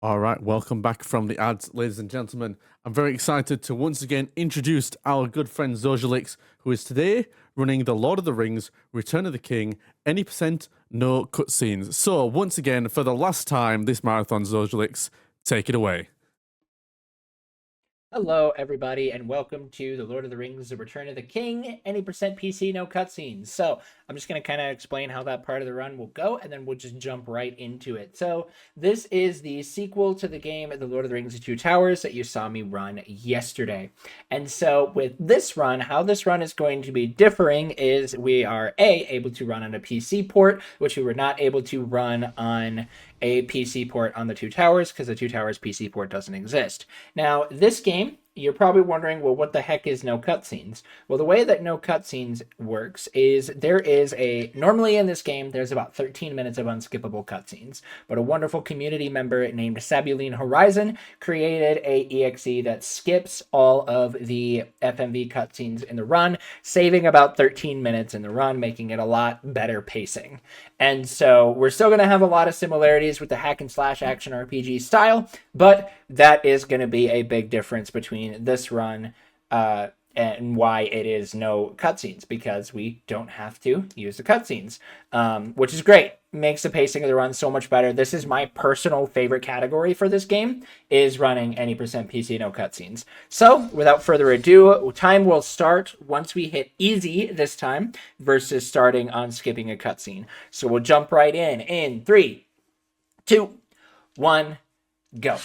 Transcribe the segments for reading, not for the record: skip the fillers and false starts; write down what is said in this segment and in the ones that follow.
All right, welcome back from the ads, ladies and gentlemen. I'm very excited to once again introduce our good friend Zojalyx, who is today running the Lord of the Rings, Return of the King, any percent, no cutscenes. So, once again, for the last time this marathon, Zojalyx, take it away. Hello, everybody, and welcome to The Lord of the Rings, The Return of the King, any percent PC, no cutscenes. So, I'm just going to kind of explain how that part of the run will go, and then we'll just jump right into it. So, this is the sequel to the game, The Lord of the Rings, The Two Towers, that you saw me run yesterday. And so, with this run, how this run is going to be differing is we are able to run on a PC port, which we were not able to run on a PC port on the Two Towers because the Two Towers PC port doesn't exist. Now, this game, you're probably wondering, well, what the heck is no cutscenes? Well, the way that no cutscenes works is normally in this game, there's about 13 minutes of unskippable cutscenes, but a wonderful community member named Sabuline Horizon created a EXE that skips all of the FMV cutscenes in the run, saving about 13 minutes in the run, making it a lot better pacing. And so we're still going to have a lot of similarities with the hack and slash action RPG style, but that is going to be a big difference between this run and why it is no cutscenes, because we don't have to use the cutscenes, which is great. Makes the pacing of the run so much better. This is my personal favorite category for this game, is running any percent PC, no cutscenes. So without further ado, time will start once we hit easy this time versus starting on skipping a cutscene. So we'll jump right in 3, 2, 1, go.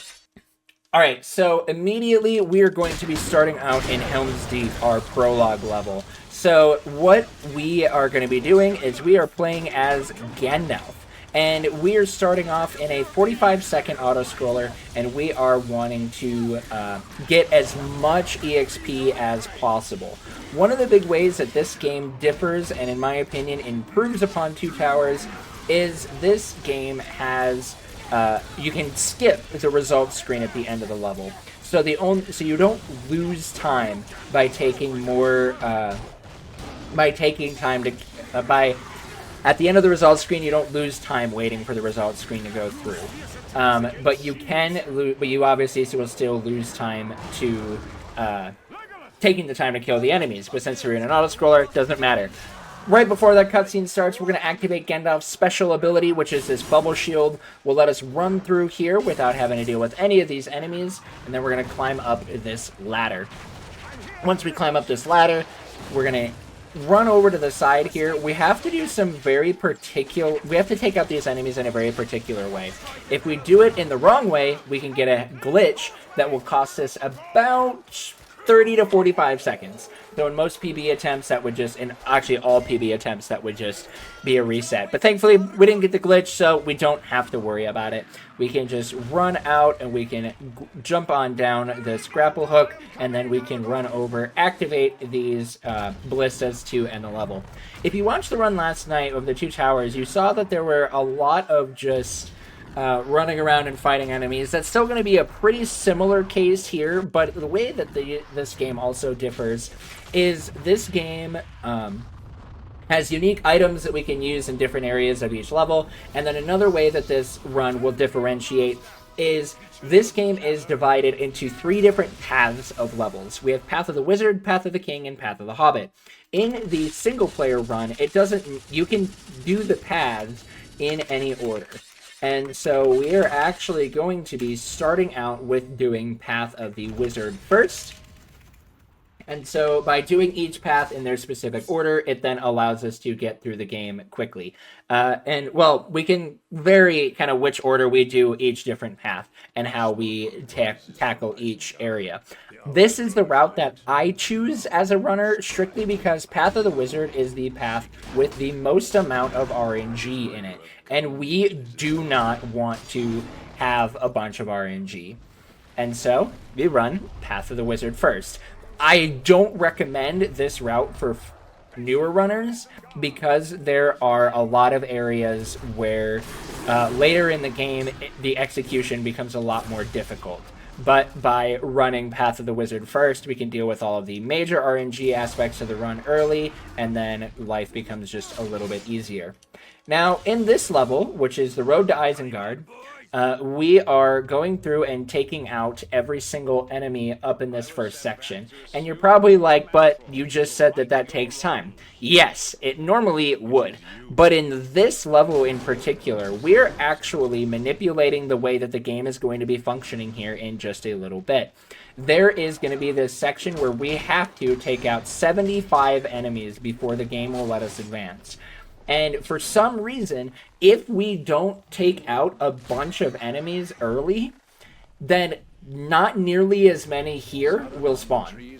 All right, so immediately we are going to be starting out in Helm's Deep, our prologue level. So what we are going to be doing is we are playing as Gandalf. And we are starting off in a 45-second auto-scroller, and we are wanting to get as much EXP as possible. One of the big ways that this game differs, and in my opinion improves upon Two Towers, is this game has... you can skip the results screen at the end of the level, so you don't lose time by taking more at the end of the results screen. You don't lose time waiting for the results screen to go through, but you obviously will still lose time to taking the time to kill the enemies. But since you're in an auto scroller, it doesn't matter. Right before that cutscene starts, we're going to activate Gandalf's special ability, which is this bubble shield. Will let us run through here without having to deal with any of these enemies, and then we're going to climb up this ladder. Once we climb up this ladder, we're going to run over to the side here. We have to do some we have to take out these enemies in a very particular way. If we do it in the wrong way, we can get a glitch that will cost us about 30 to 45 seconds. So in most PB attempts, actually all PB attempts, that would just be a reset. But thankfully, we didn't get the glitch, so we don't have to worry about it. We can just run out, and we can jump on down this grapple hook, and then we can run over, activate these ballistas to end the level. If you watched the run last night of the Two Towers, you saw that there were a lot of just... running around and fighting enemies. That's still going to be a pretty similar case here, but the way that this game also differs is this game has unique items that we can use in different areas of each level, and then another way that this run will differentiate is this game is divided into 3 different paths of levels. We have Path of the Wizard, Path of the King, and Path of the Hobbit. In the single player run, you can do the paths in any order. And so we are actually going to be starting out with doing Path of the Wizard first. And so by doing each path in their specific order, it then allows us to get through the game quickly. We can vary kind of which order we do each different path and how we tackle each area. This is the route that I choose as a runner, strictly because Path of the Wizard is the path with the most amount of RNG in it. And we do not want to have a bunch of RNG. And so we run Path of the Wizard first. I don't recommend this route for newer runners because there are a lot of areas where later in the game the execution becomes a lot more difficult. But by running Path of the Wizard first, we can deal with all of the major RNG aspects of the run early, and then life becomes just a little bit easier. Now, in this level, which is the Road to Isengard, we are going through and taking out every single enemy up in this first section. And you're probably like, but you just said that that takes time. Yes, it normally would. But in this level in particular, we're actually manipulating the way that the game is going to be functioning here in just a little bit. There is going to be this section where we have to take out 75 enemies before the game will let us advance. And for some reason, if we don't take out a bunch of enemies early, then not nearly as many here will spawn.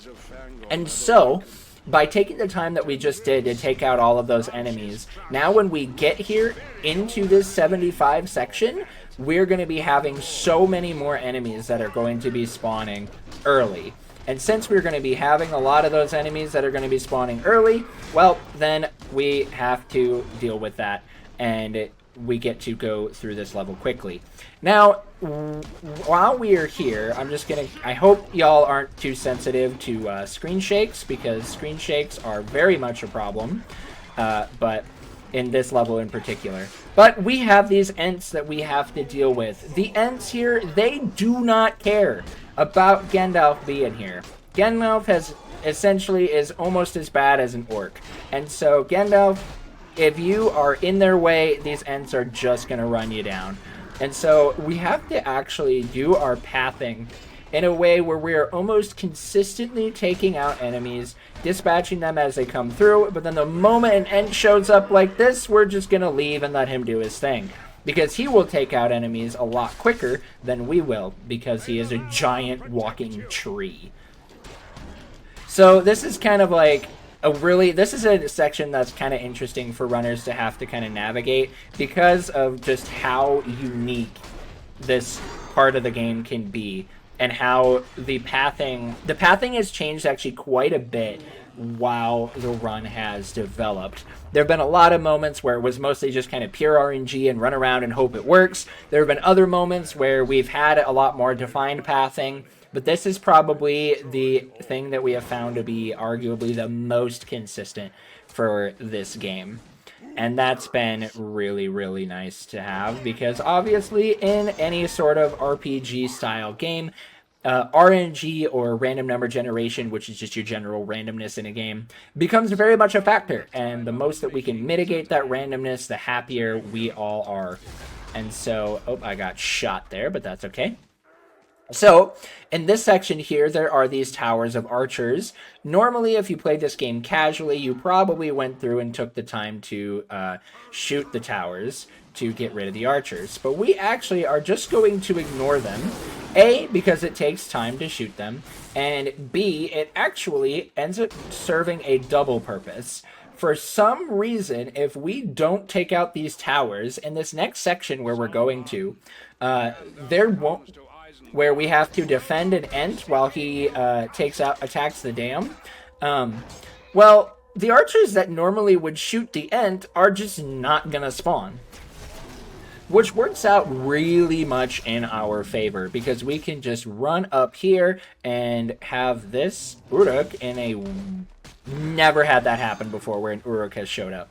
And so, by taking the time that we just did to take out all of those enemies, now when we get here into this 75 section, we're going to be having so many more enemies that are going to be spawning early. And since we're going to be having a lot of those enemies that are going to be spawning early, well, then we have to deal with that, and we get to go through this level quickly. Now, while we are here, I hope y'all aren't too sensitive to screen shakes, because screen shakes are very much a problem, but in this level in particular. But we have these Ents that we have to deal with. The Ents here, they do not care about Gandalf being here. Gandalf is almost as bad as an orc. And so Gandalf, if you are in their way, these Ents are just going to run you down. And so we have to actually do our pathing in a way where we are almost consistently taking out enemies, dispatching them as they come through, but then the moment an Ent shows up like this, we're just going to leave and let him do his thing. Because he will take out enemies a lot quicker than we will, because he is a giant walking tree. So this is kind of like this is a section that's kind of interesting for runners to have to kind of navigate, because of just how unique this part of the game can be, and how the pathing has changed actually quite a bit while the run has developed. There have been a lot of moments where it was mostly just kind of pure RNG and run around and hope it works. There have been other moments where we've had a lot more defined pathing, but this is probably the thing that we have found to be arguably the most consistent for this game. And that's been really, really nice to have, because obviously in any sort of RPG style game, RNG, or random number generation, which is just your general randomness in a game, becomes very much a factor. And the most that we can mitigate that randomness, the happier we all are. And so, oh, I got shot there, but that's okay. So, in this section here, there are these towers of archers. Normally, if you played this game casually, you probably went through and took the time to shoot the towers to get rid of the archers. But we actually are just going to ignore them. A, because it takes time to shoot them, and B, it actually ends up serving a double purpose. For some reason, if we don't take out these towers, in this next section where we're going to, where we have to defend an Ent while he attacks the dam. Well, the archers that normally would shoot the Ent are just not gonna spawn, which works out really much in our favor, because we can just run up here and have this Uruk in a... Never had that happen before where an Uruk has showed up.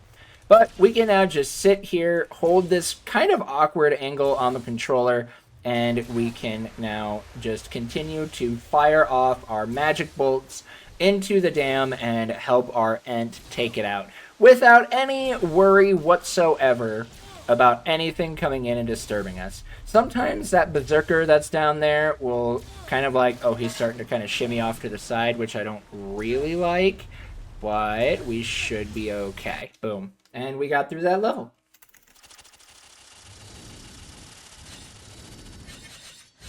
But we can now just sit here, hold this kind of awkward angle on the controller, and we can now just continue to fire off our magic bolts into the dam and help our Ent take it out without any worry whatsoever about anything coming in and disturbing us. Sometimes that berserker that's down there will kind of like, oh, he's starting to kind of shimmy off to the side, which I don't really like, but we should be okay. Boom. And we got through that level.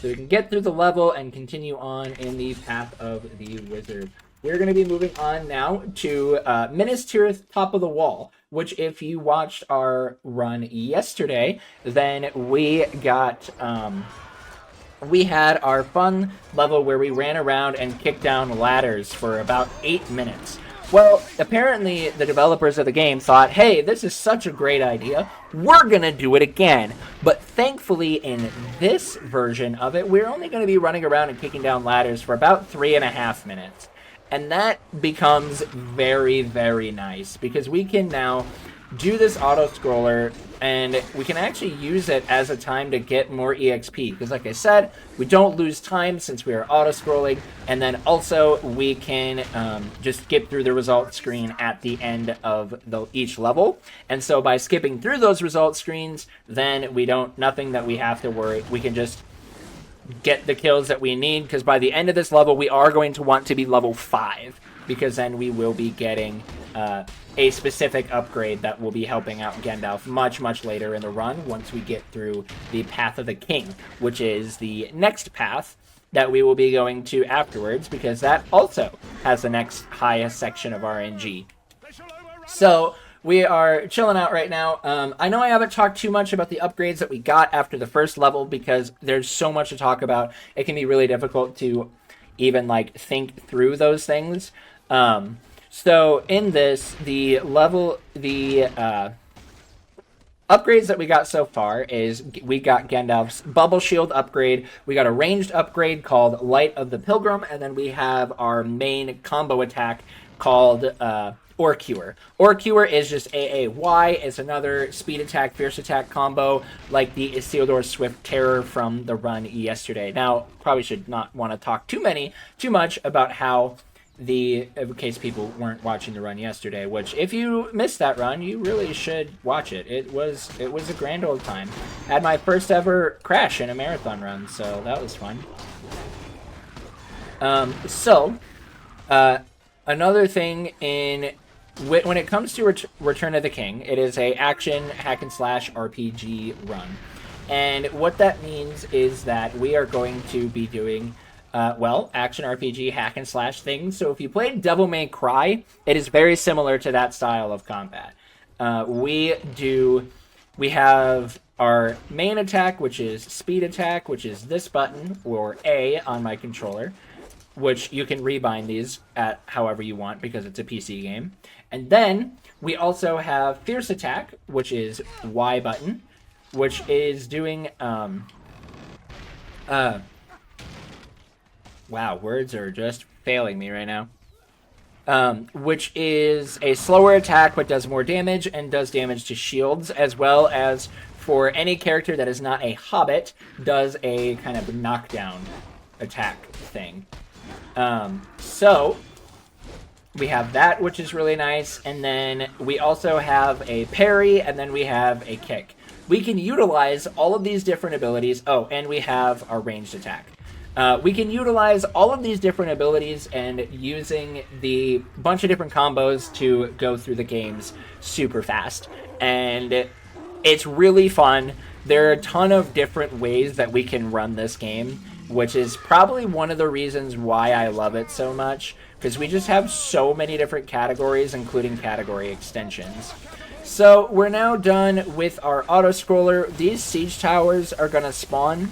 So we can get through the level and continue on in the path of the wizard. We're going to be moving on now to Minas Tirith Top of the Wall, which if you watched our run yesterday, then we got... we had our fun level where we ran around and kicked down ladders for about 8 minutes. Well, apparently the developers of the game thought, hey, this is such a great idea, we're going to do it again. But thankfully, in this version of it, we're only going to be running around and kicking down ladders for about 3.5 minutes. And that becomes very, very nice, because we can now do this auto-scroller, and we can actually use it as a time to get more EXP. Because like I said, we don't lose time since we are auto-scrolling, and then also we can just skip through the result screen at the end of each level. And so by skipping through those result screens, then nothing that we have to worry. We can just get the kills that we need, because by the end of this level, we are going to want to be level 5, because then we will be getting a specific upgrade that will be helping out Gandalf much, much later in the run once we get through the Path of the King, which is the next path that we will be going to afterwards, because that also has the next highest section of RNG. So we are chilling out right now. I know I haven't talked too much about the upgrades that we got after the first level, because there's so much to talk about. It can be really difficult to even like think through those things. So in this, the upgrades that we got so far is we got Gandalf's Bubble Shield upgrade, we got a ranged upgrade called Light of the Pilgrim, and then we have our main combo attack called Ore Cure. Ore Cure is just AAY. It's another speed attack, fierce attack combo like the Isildur Swift Terror from the run yesterday. Now, probably should not want to talk too much about how in case people weren't watching the run yesterday, which if you missed that run, you really should watch it. It was a grand old time. I had my first ever crash in a marathon run, so that was fun. Another thing when it comes to Return of the King, it is a action hack and slash RPG run. And what that means is that we are going to be doing action RPG hack and slash things. So if you played Devil May Cry, it is very similar to that style of combat. We have our main attack, which is speed attack, which is this button, or A on my controller, which you can rebind these at however you want because it's a PC game. And then we also have fierce attack, which is Y button, which is doing wow, words are just failing me right now. Which is a slower attack but does more damage and does damage to shields, as well as for any character that is not a hobbit, does a kind of knockdown attack thing. So we have that, which is really nice, and then we also have a parry, and then we have a kick. We can utilize all of these different abilities. Oh, and we have our ranged attack. We can utilize all of these different abilities and using the bunch of different combos to go through the games super fast. And it's really fun. There are a ton of different ways that we can run this game, which is probably one of the reasons why I love it so much, because we just have so many different categories, including category extensions. So we're now done with our auto-scroller. These siege towers are going to spawn.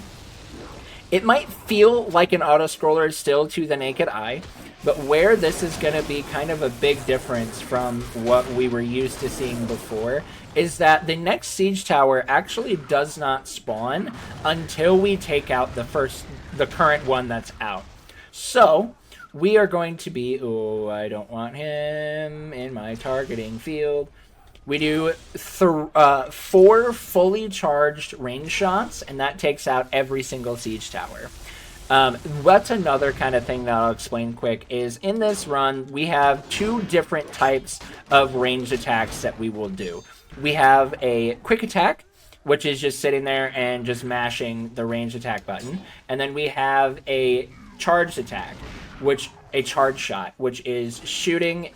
It might feel like an auto-scroller still to the naked eye, but where this is going to be kind of a big difference from what we were used to seeing before is that the next siege tower actually does not spawn until we take out the current one that's out. So we are going to be, oh, I don't want him in my targeting field. We do 4 fully charged range shots, and that takes out every single siege tower. That's another kind of thing that I'll explain quick, is in this run, we have 2 different types of ranged attacks that we will do. We have a quick attack, which is just sitting there and just mashing the ranged attack button. And then we have a charged attack, a charge shot, which is shooting,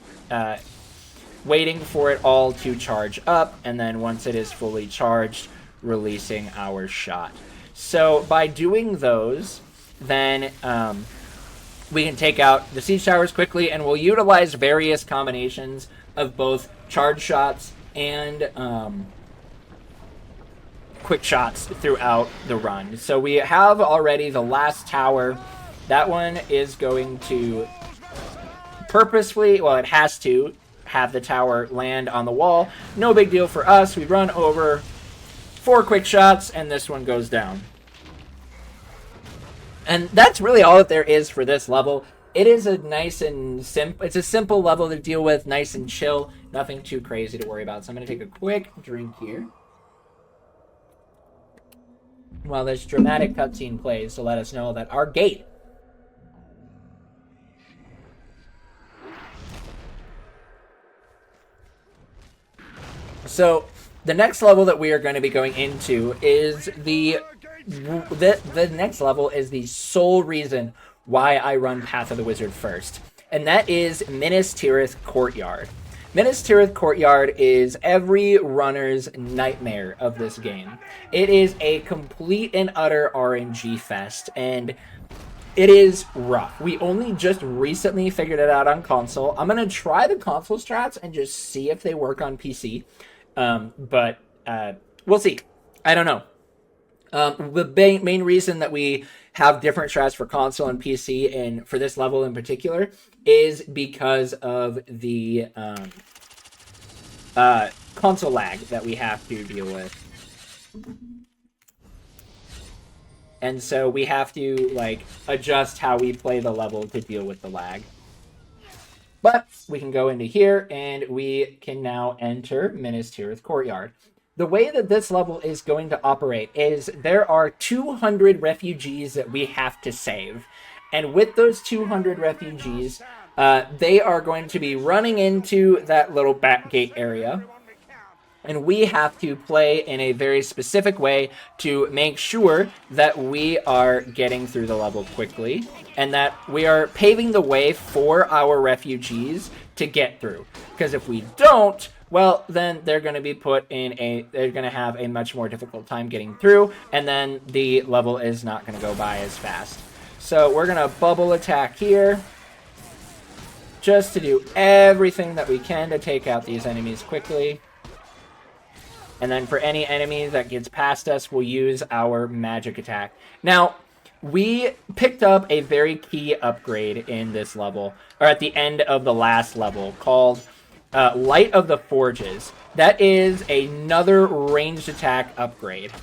waiting for it all to charge up, and then once it is fully charged, releasing our shot. So by doing those, then we can take out the siege towers quickly, and we'll utilize various combinations of both charge shots and quick shots throughout the run. So we have already the last tower. That one is going to purposefully, well, it has to have the tower land on the wall. No big deal for us. We run over 4 quick shots, and this one goes down. And that's really all that there is for this level. it is a nice and it's a simple level to deal with, nice and chill, nothing too crazy to worry about. So I'm going to take a quick drink here while this dramatic cutscene plays to let us know that our gate So the next level that we are going to be going into is the next level is the sole reason why I run Path of the Wizard first, and that is Minas Tirith Courtyard. Minas Tirith Courtyard is every runner's nightmare of this game. It is a complete and utter RNG fest, and it is rough. We only just recently figured it out on console. I'm going to try the console strats and just see if they work on PC. But we'll see. I don't know. The main reason that we have different strats for console and PC, and for this level in particular, is because of the console lag that we have to deal with. And so we have to like adjust how we play the level to deal with the lag. But we can go into here and we can now enter Minas Tirith Courtyard. The way that this level is going to operate is there are 200 refugees that we have to save. And with those 200 refugees, they are going to be running into that little back gate area. And we have to play in a very specific way to make sure that we are getting through the level quickly and that we are paving the way for our refugees to get through. Because if we don't, well, then they're going to be they're going to have a much more difficult time getting through, and then the level is not going to go by as fast. So we're going to bubble attack here just to do everything that we can to take out these enemies quickly. And then for any enemy that gets past us, we'll use our magic attack. Now, we picked up a very key upgrade in this level, or at the end of the last level, called Light of the Forges. That is another ranged attack upgrade.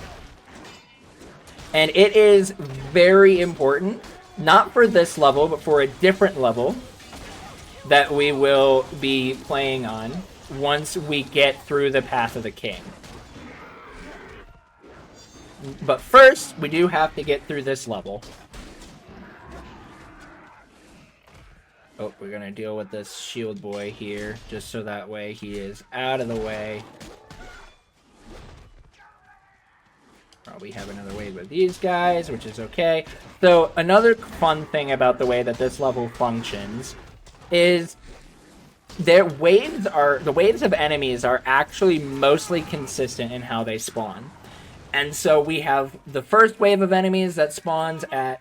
And it is very important, not for this level, but for a different level that we will be playing on once we get through the Path of the King. But first, we do have to get through this level. Oh, we're going to deal with this shield boy here, just so that way he is out of the way. Probably have another wave of these guys, which is okay. So, another fun thing about the way that this level functions is the waves of enemies are actually mostly consistent in how they spawn. And so we have the first wave of enemies that spawns at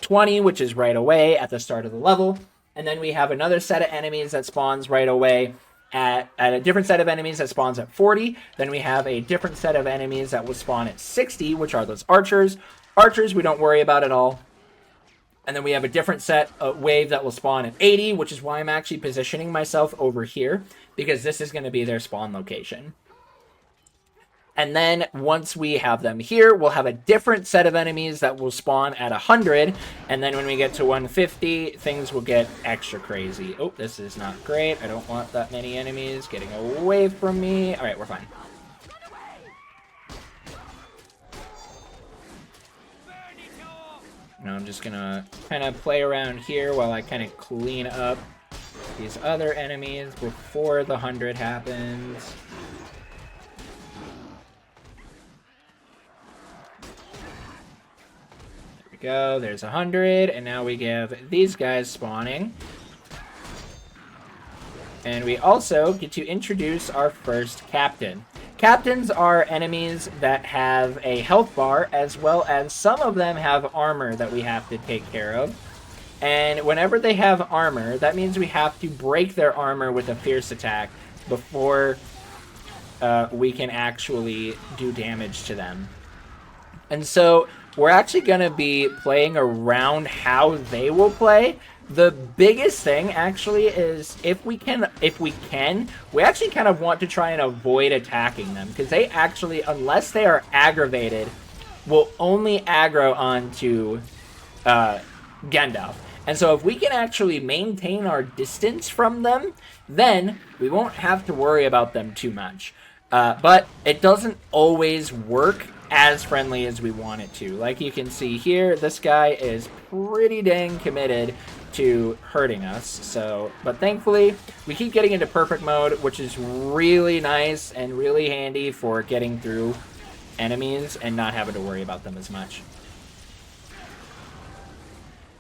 20, which is right away at the start of the level. And then we have another set of enemies that spawns right away at a different set of enemies that spawns at 40. Then we have a different set of enemies that will spawn at 60, which are those archers. Archers we don't worry about at all. And then we have a different set of wave that will spawn at 80, which is why I'm actually positioning myself over here, because this is going to be their spawn location. And then once we have them here, we'll have a different set of enemies that will spawn at 100. And then when we get to 150, things will get extra crazy. Oh, this is not great. I don't want that many enemies getting away from me. All right, we're fine. Now I'm just going to kind of play around here while I kind of clean up these other enemies before the 100 happens. Go, there's 100, and now we have these guys spawning. And we also get to introduce our first captain. Captains are enemies that have a health bar, as well as some of them have armor that we have to take care of. And whenever they have armor, that means we have to break their armor with a fierce attack before we can actually do damage to them. And so we're actually going to be playing around how they will play. The biggest thing actually is if we can, we actually kind of want to try and avoid attacking them, because they actually, unless they are aggravated, will only aggro onto Gandalf. And so if we can actually maintain our distance from them, then we won't have to worry about them too much. But it doesn't always work as friendly as we want it to. Like you can see here, this guy is pretty dang committed to hurting us. So, but thankfully, we keep getting into perfect mode, which is really nice and really handy for getting through enemies and not having to worry about them as much.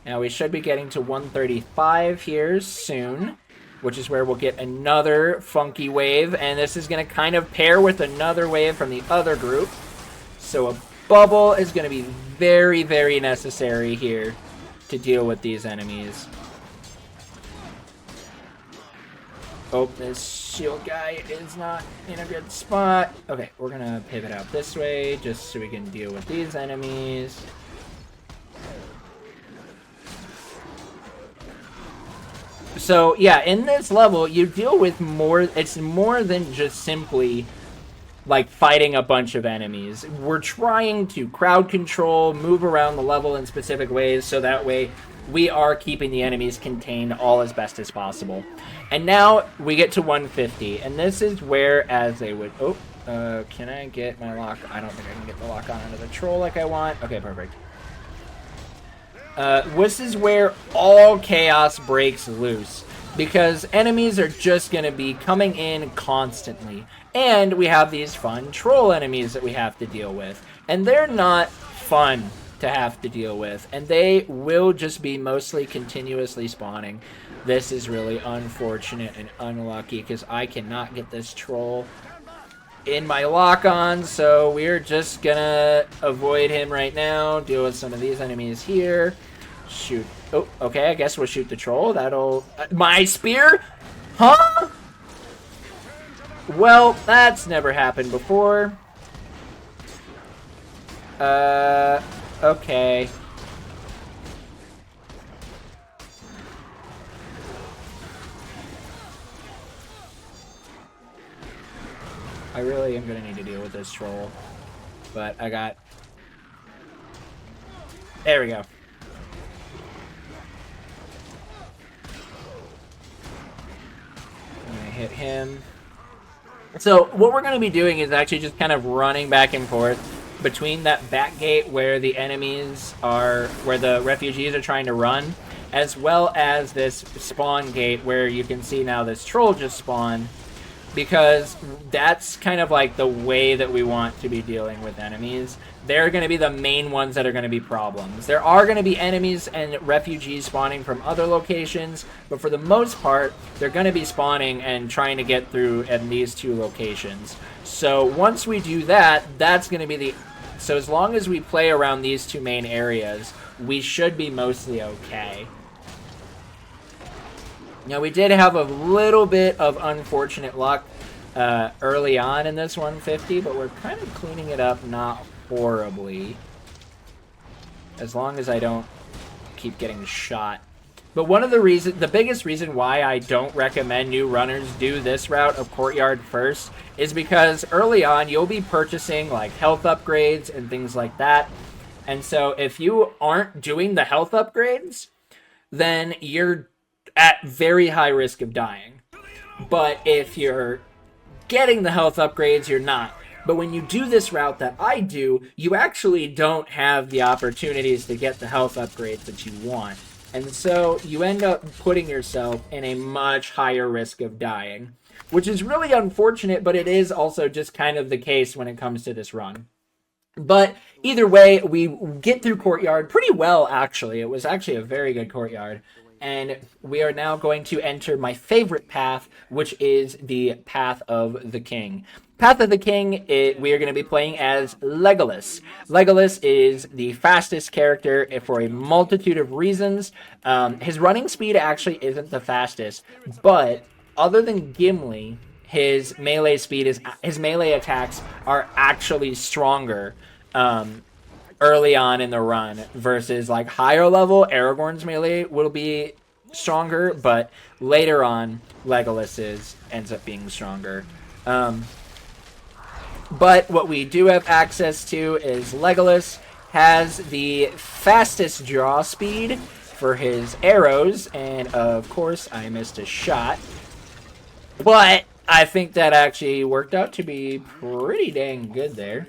Now we should be getting to 135 here soon, which is where we'll get another funky wave, and this is going to kind of pair with another wave from the other group. So a bubble is going to be very, very necessary here to deal with these enemies. Oh, this shield guy is not in a good spot. Okay, we're going to pivot out this way just so we can deal with these enemies. So, yeah, in this level, you deal with more, it's more than just simply, like, fighting a bunch of enemies. We're trying to crowd control, move around the level in specific ways, so that way we are keeping the enemies contained all as best as possible. And now we get to 150, and this is where, as they would, can I get my lock? I don't think I can get the lock on under the troll like I want. Okay, perfect. This is where all chaos breaks loose, because enemies are just going to be coming in constantly, and we have these fun troll enemies that we have to deal with, and they're not fun to have to deal with, and they will just be mostly continuously spawning. This is really unfortunate and unlucky, because I cannot get this troll in my lock-on, so we're just gonna avoid him right now, deal with some of these enemies here, shoot. Oh, okay, I guess we'll shoot the troll. That'll... my spear? Huh? Well, that's never happened before. Okay. I really am going to need to deal with this troll. But I got... there we go. I'm going to hit him. So what we're going to be doing is actually just kind of running back and forth between that back gate where the enemies are, where the refugees are trying to run, as well as this spawn gate where you can see now this troll just spawned. Because that's kind of like the way that we want to be dealing with enemies. They're going to be the main ones that are going to be problems. There are going to be enemies and refugees spawning from other locations, but for the most part, they're going to be spawning and trying to get through in these two locations. So once we do that, that's going to be the... so as long as we play around these two main areas, we should be mostly okay. Now, we did have a little bit of unfortunate luck early on in this 150, but we're kind of cleaning it up not horribly. As long as I don't keep getting shot. But one of the reasons, the biggest reason why I don't recommend new runners do this route of Courtyard first is because early on, you'll be purchasing like health upgrades and things like that. And so if you aren't doing the health upgrades, then you're at very high risk of dying. But if you're getting the health upgrades, you're not. But when you do this route that I do, you actually don't have the opportunities to get the health upgrades that you want. And so you end up putting yourself in a much higher risk of dying, which is really unfortunate, but it is also just kind of the case when it comes to this run. But either way, we get through Courtyard pretty well, actually. It was actually a very good Courtyard. And we are now going to enter my favorite path, which is the Path of the King. Path of the King, we are going to be playing as Legolas. Legolas is the fastest character for a multitude of reasons. His running speed actually isn't the fastest, but other than Gimli, his melee attacks are actually stronger early on in the run versus like higher level. Aragorn's melee will be stronger, but later on Legolas's ends up being stronger. But what we do have access to is Legolas has the fastest draw speed for his arrows, and of course I missed a shot. But I think that actually worked out to be pretty dang good there.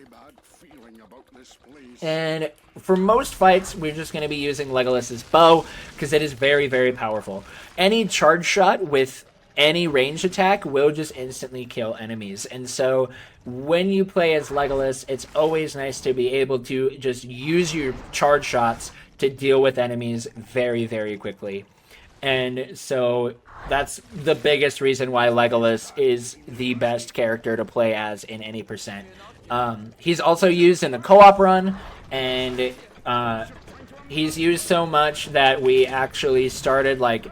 And for most fights, we're just going to be using Legolas's bow because it is very, very powerful. Any charge shot with any ranged attack will just instantly kill enemies. And so when you play as Legolas, it's always nice to be able to just use your charge shots to deal with enemies very, very quickly. And so that's the biggest reason why Legolas is the best character to play as in any percent. He's also used in the co-op run, and he's used so much that we actually started like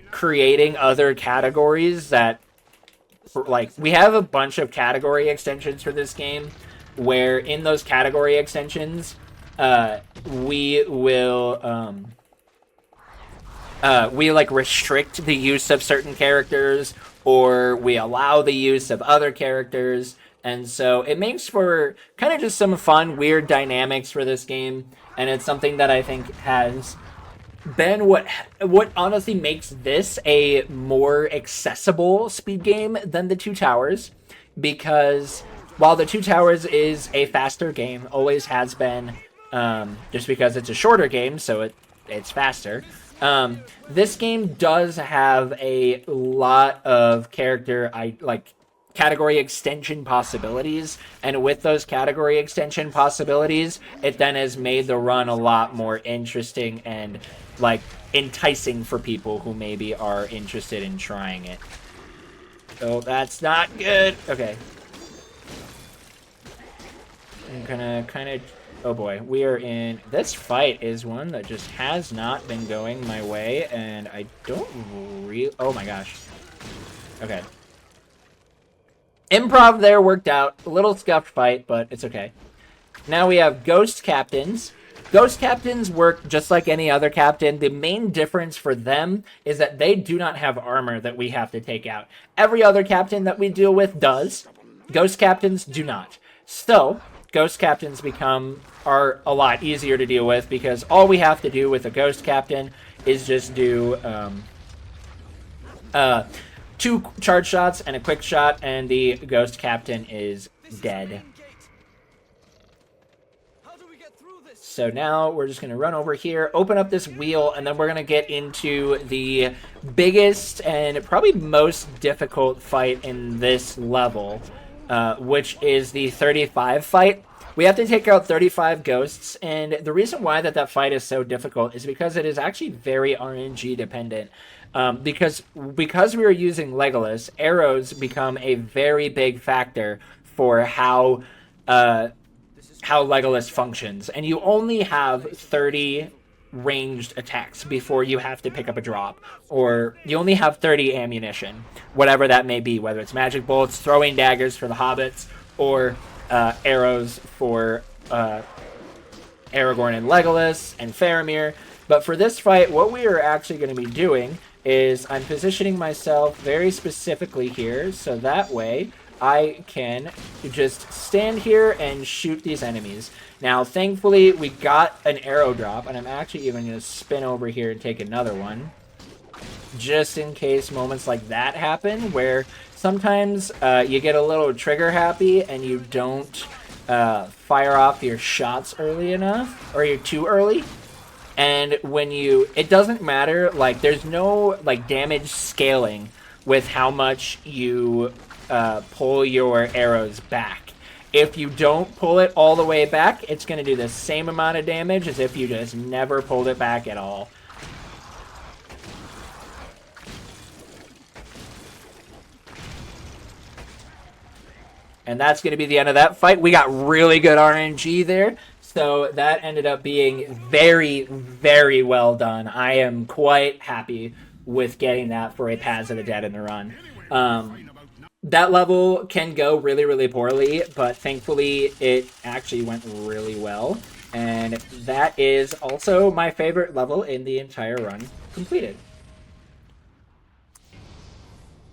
creating other categories that, like, we have a bunch of category extensions for this game, where in those category extensions, we will we like restrict the use of certain characters, or we allow the use of other characters. And so it makes for kind of just some fun, weird dynamics for this game. And it's something that I think has been what honestly makes this a more accessible speed game than the Two Towers. Because while the Two Towers is a faster game, always has been, just because it's a shorter game, so it's faster. This game does have a lot of category extension possibilities, and with those category extension possibilities, it then has made the run a lot more interesting and like enticing for people who maybe are interested in trying it. Oh, that's not good. Okay. I'm gonna kind of... Oh boy, we are in... This fight is one that just has not been going my way, and I don't really... Oh my gosh. Okay. Improv there worked out. A little scuffed fight, but it's okay. Now we have Ghost Captains. Ghost Captains work just like any other captain. The main difference for them is that they do not have armor that we have to take out. Every other captain that we deal with does. Ghost Captains do not. So, Ghost Captains are a lot easier to deal with because all we have to do with a Ghost Captain is just do 2 charge shots and a quick shot, and the Ghost Captain is dead. So now we're just going to run over here, open up this wheel, and then we're going to get into the biggest and probably most difficult fight in this level, which is the 35 fight. We have to take out 35 ghosts, and the reason why that fight is so difficult is because it is actually very RNG dependent. Because we are using Legolas, arrows become a very big factor for how Legolas functions, and you only have 30 ranged attacks before you have to pick up a drop, or you only have 30 ammunition, whatever that may be, whether it's magic bullets, throwing daggers for the hobbits, or arrows for Aragorn and Legolas and Faramir. But for this fight, what we are actually going to be doing is I'm positioning myself very specifically here, so that way I can just stand here and shoot these enemies. Now, thankfully, we got an arrow drop, and I'm actually even going to spin over here and take another one, just in case moments like that happen, where sometimes you get a little trigger happy and you don't fire off your shots early enough, or you're too early. And when it doesn't matter, like, there's no, like, damage scaling with how much you pull your arrows back. If you don't pull it all the way back, it's going to do the same amount of damage as if you just never pulled it back at all. And that's going to be the end of that fight. We got really good RNG there. So that ended up being very, very well done. I am quite happy with getting that for a Paths of the Dead in the run. That level can go really, really poorly, but thankfully it actually went really well. And that is also my favorite level in the entire run completed.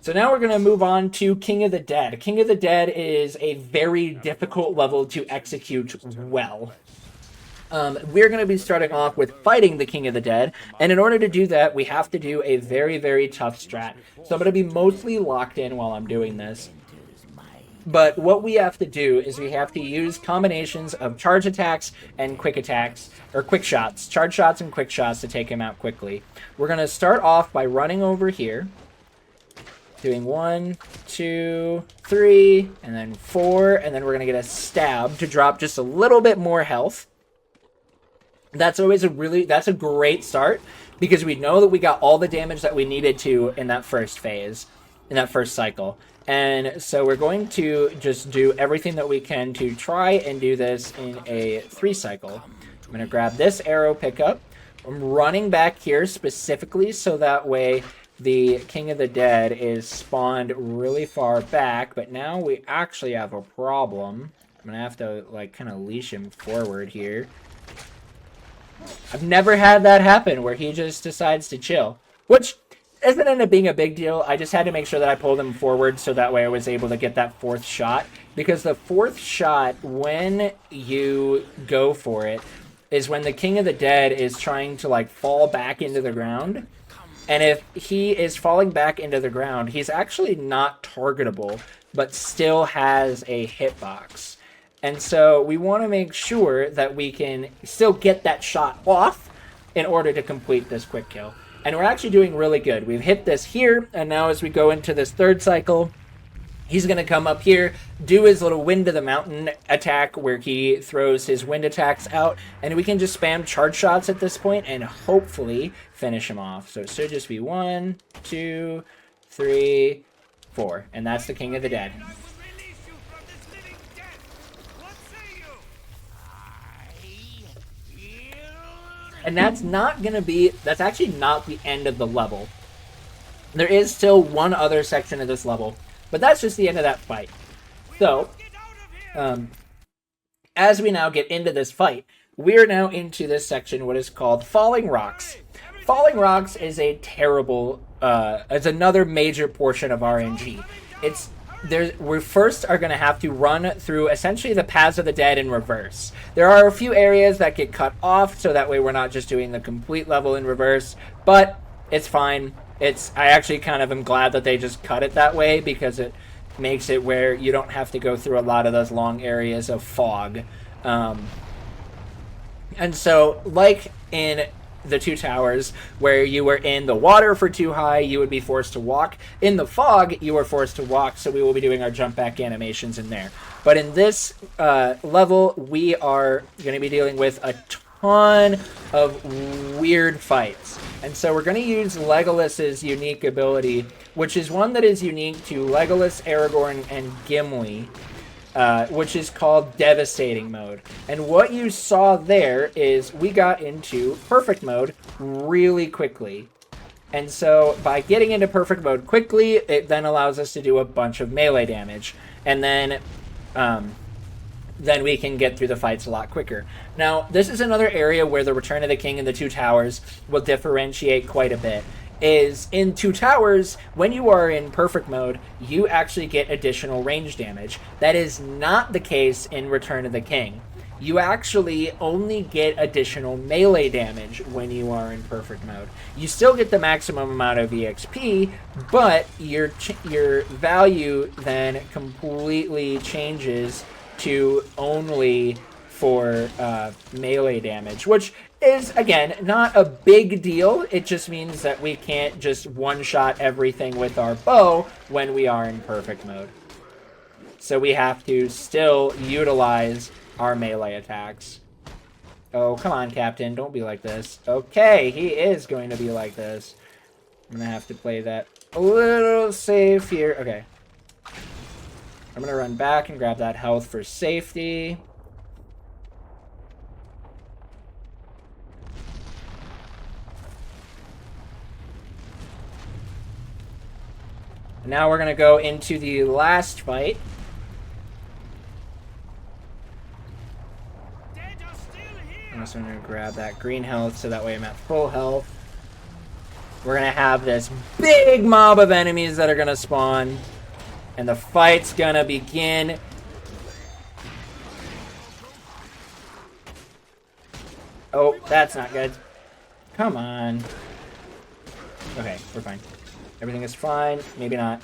So now we're going to move on to King of the Dead. King of the Dead is a very difficult level to execute well. We're going to be starting off with fighting the King of the Dead, and in order to do that, we have to do a very, very tough strat. So I'm going to be mostly locked in while I'm doing this. But what we have to do is we have to use combinations of charge attacks and quick attacks, or quick shots. Charge shots and quick shots to take him out quickly. We're going to start off by running over here, doing 1, 2, 3, and then 4, and then we're going to get a stab to drop just a little bit more health. That's always that's a great start, because we know that we got all the damage that we needed to in that first phase, in that first cycle. And so we're going to just do everything that we can to try and do this in a 3 cycle. I'm going to grab this arrow pickup. I'm running back here specifically so that way the King of the Dead is spawned really far back, but now we actually have a problem. I'm going to have to like kind of leash him forward here. I've never had that happen where he just decides to chill, which doesn't end up being a big deal. I just had to make sure that I pulled him forward so that way I was able to get that 4th shot, because the 4th shot, when you go for it, is when the King of the Dead is trying to like fall back into the ground. And if he is falling back into the ground, he's actually not targetable, but still has a hitbox. And so we want to make sure that we can still get that shot off in order to complete this quick kill. And we're actually doing really good. We've hit this here, and now as we go into this 3rd cycle, he's going to come up here, do his little Wind to the Mountain attack where he throws his wind attacks out, and we can just spam charge shots at this point and hopefully finish him off. So it should just be 1, 2, 3, 4, and that's the King of the Dead. And that's actually not the end of the level. There is still one other section of this level, but that's just the end of that fight. So, as we now get into this fight, we're now into this section, what is called Falling Rocks. Falling Rocks is a terrible, it's another major portion of RNG. We first are going to have to run through essentially the Paths of the Dead in reverse. There are a few areas that get cut off, so that way we're not just doing the complete level in reverse, but it's fine. I actually kind of am glad that they just cut it that way, because it makes it where you don't have to go through a lot of those long areas of fog. And so, like in the 2 towers, where you were in the water for too high, you would be forced to walk. In the fog, you were forced to walk, so we will be doing our jump back animations in there. But in this level, we are going to be dealing with a ton of weird fights. And so we're going to use Legolas's unique ability, which is one that is unique to Legolas, Aragorn, and Gimli, which is called Devastating Mode. And what you saw there is we got into Perfect Mode really quickly. And so by getting into Perfect Mode quickly, it then allows us to do a bunch of melee damage. And then we can get through the fights a lot quicker. Now, this is another area where the Return of the King and the 2 towers will differentiate quite a bit. Is in 2 towers, when you are in perfect mode, you actually get additional range damage. That is not the case in Return of the King. You actually only get additional melee damage when you are in perfect mode. You still get the maximum amount of EXP, but your value then completely changes to only for melee damage, which is, again, not a big deal. It just means that we can't just one-shot everything with our bow when we are in perfect mode. So we have to still utilize our melee attacks. Oh, come on, Captain. Don't be like this. Okay, he is going to be like this. I'm going to have to play that a little safe here. Okay. I'm going to run back and grab that health for safety. Now we're going to go into the last fight. I'm also going to grab that green health so that way I'm at full health. We're going to have this big mob of enemies that are going to spawn. And the fight's going to begin. Oh, that's not good. Come on. Okay, we're fine. Everything is fine. Maybe not.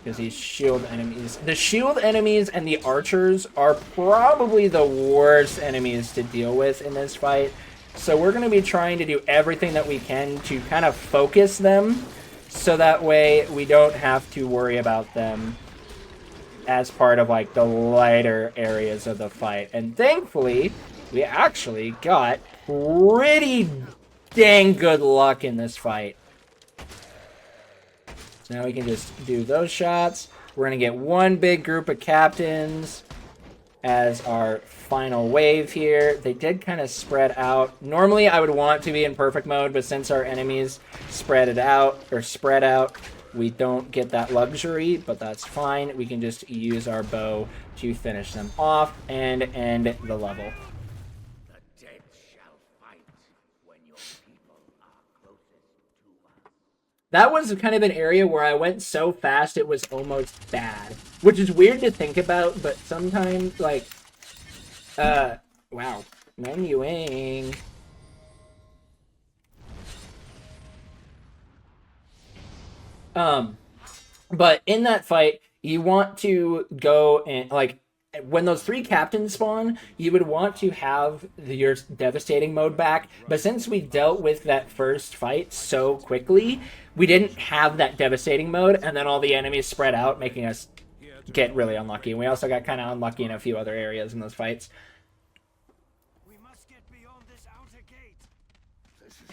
Because these shield enemies... The shield enemies and the archers are probably the worst enemies to deal with in this fight. So we're going to be trying to do everything that we can to kind of focus them. So that way we don't have to worry about them as part of like the lighter areas of the fight. And thankfully, we actually got pretty dang good luck in this fight. So now we can just do those shots. We're going to get one big group of captains as our final wave here. They did kind of spread out. Normally I would want to be in perfect mode, but since our enemies spread out, we don't get that luxury, but that's fine. We can just use our bow to finish them off and end the level. The dead shall fight when your people are closest to us. That was kind of an area where I went so fast it was almost bad, which is weird to think about, but sometimes, like, wow, menuing. But in that fight, you want to go and, like, when those 3 captains spawn, you would want to have your devastating mode back. But since we dealt with that first fight so quickly, we didn't have that devastating mode, and then all the enemies spread out, making us get really unlucky. And we also got kind of unlucky in a few other areas in those fights. We must get beyond this outer gate.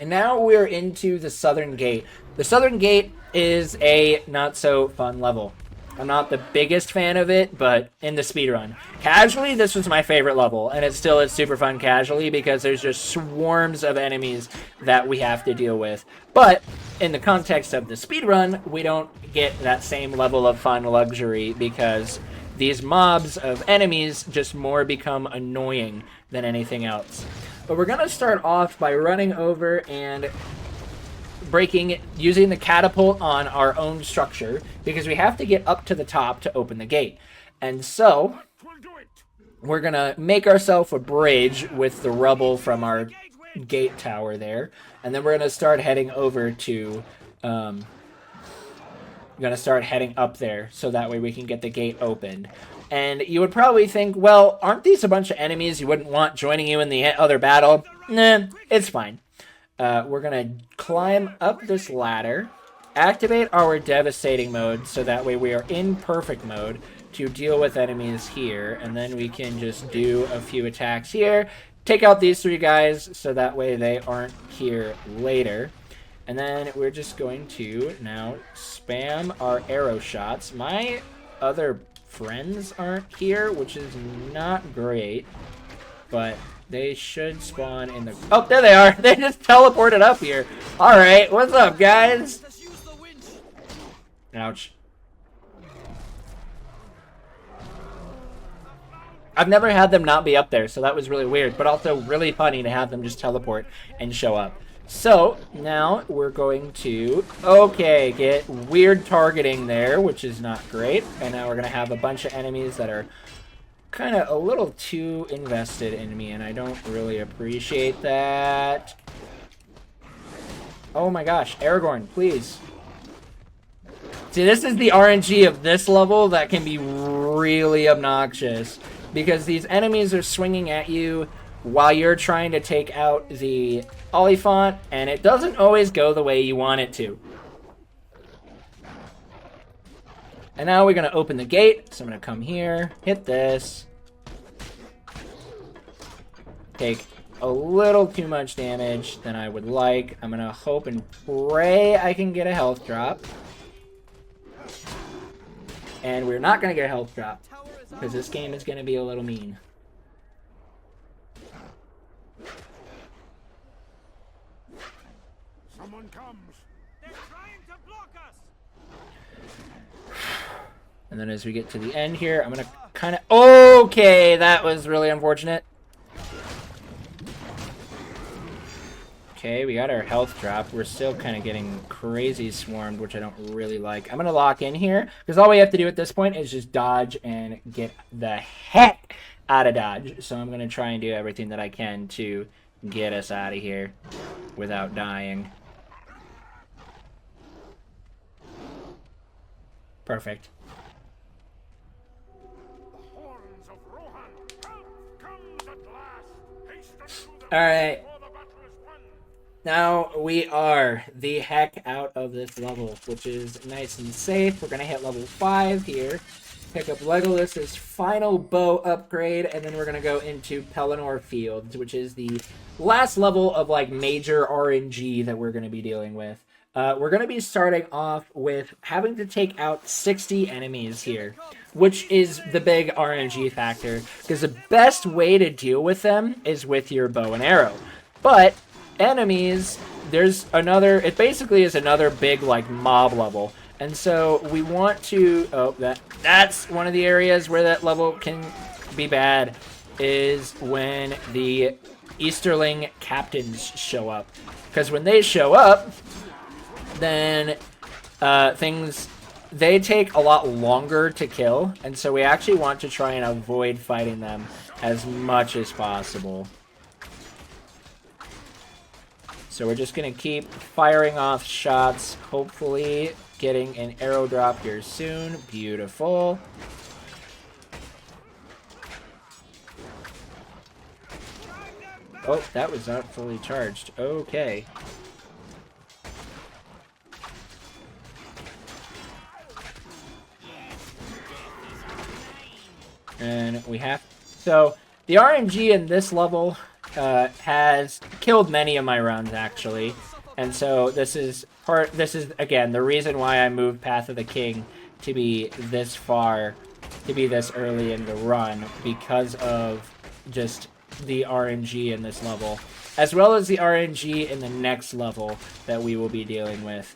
And now we're into the southern gate. The southern gate is a not so fun level. I'm not the biggest fan of it, but in the speedrun. Casually, this was my favorite level, and it still is super fun casually because there's just swarms of enemies that we have to deal with. But in the context of the speedrun, we don't get that same level of fun luxury because these mobs of enemies just more become annoying than anything else. But we're going to start off by running over and using the catapult on our own structure because we have to get up to the top to open the gate. And so we're gonna make ourselves a bridge with the rubble from our gate tower there, and then we're gonna start heading over to heading up there so that way we can get the gate opened. And you would probably think, well, aren't these a bunch of enemies you wouldn't want joining you in the other battle? Nah, it's fine. We're going to climb up this ladder, activate our devastating mode so that way we are in perfect mode to deal with enemies here, and then we can just do a few attacks here, take out these 3 guys so that way they aren't here later. And then we're just going to now spam our arrow shots. My other friends aren't here, which is not great, but they should spawn in the... Oh, there they are! They just teleported up here! Alright, what's up, guys? Ouch. I've never had them not be up there, so that was really weird, but also really funny to have them just teleport and show up. So, now we're going to, okay, get weird targeting there, which is not great. And now we're going to have a bunch of enemies that are kind of a little too invested in me, and I don't really appreciate that. Oh my gosh, Aragorn, please. See, this is the RNG of this level that can be really obnoxious, because these enemies are swinging at you while you're trying to take out the Oliphant, and it doesn't always go the way you want it to. And now we're going to open the gate, so I'm going to come here, hit this. Take a little too much damage than I would like. I'm going to hope and pray I can get a health drop. And we're not going to get a health drop, because this game is going to be a little mean. Someone comes. They're trying to block us. And then as we get to the end here, I'm going to kind of... Okay, that was really unfortunate. Okay, we got our health drop. We're still kind of getting crazy swarmed, which I don't really like. I'm going to lock in here, because all we have to do at this point is just dodge and get the heck out of dodge. So I'm going to try and do everything that I can to get us out of here without dying. Perfect. Alright. Now we are the heck out of this level, which is nice and safe. We're going to hit level 5 here. Pick up Legolas's final bow upgrade, and then we're going to go into Pelennor Fields, which is the last level of like major RNG that we're going to be dealing with. We're going to be starting off with having to take out 60 enemies here, which is the big RNG factor, because the best way to deal with them is with your bow and arrow. But enemies, there's another, it basically is another big like mob level. And so we want to, that's one of the areas where that level can be bad, is when the Easterling captains show up. Because when they show up, then they take a lot longer to kill. And so we actually want to try and avoid fighting them as much as possible. So we're just going to keep firing off shots, hopefully getting an arrow drop here soon. Beautiful. Oh, that was not fully charged. Okay. And we have... So, the RNG in this level has killed many of my runs, actually. And so this is again the reason why I moved Path of the King to be this far, to be this early in the run, because of just the RNG in this level, as well as the RNG in the next level that we will be dealing with.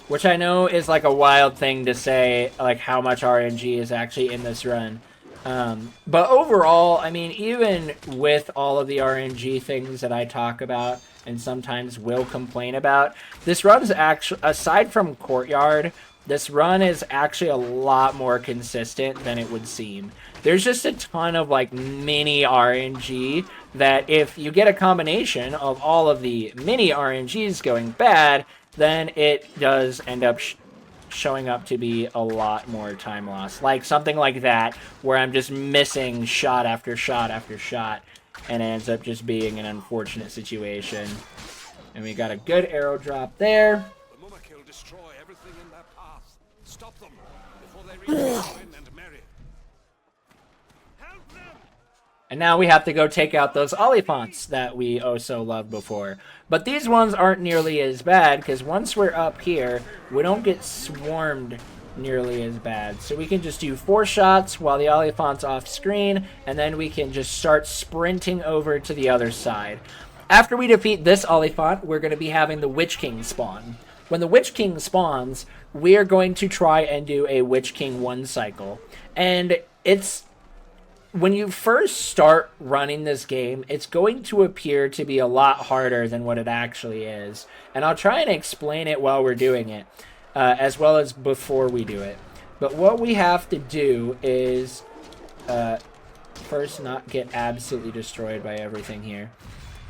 Which I know is like a wild thing to say, like how much RNG is actually in this run. But overall, I mean, even with all of the RNG things that I talk about and sometimes will complain about, this run is actually, aside from Courtyard, this run is actually a lot more consistent than it would seem. There's just a ton of like mini RNG that if you get a combination of all of the mini RNGs going bad, then it does end up showing up to be a lot more time loss. Like something like that, where I'm just missing shot after shot after shot, and it ends up just being an unfortunate situation. And we got a good arrow drop there. The Mummakil destroy everything in their path. Stop them before they reach Spyran and Merry. Help them! And now we have to go take out those Oliphants that we oh so loved before. But these ones aren't nearly as bad, because once we're up here, we don't get swarmed nearly as bad. So we can just do 4 shots while the Oliphant's off screen, and then we can just start sprinting over to the other side. After we defeat this Oliphant, we're going to be having the Witch King spawn. When the Witch King spawns, we are going to try and do a Witch King 1 cycle. And it's... when you first start running this game, it's going to appear to be a lot harder than what it actually is. And I'll try and explain it while we're doing it, as well as before we do it. But what we have to do is first not get absolutely destroyed by everything here.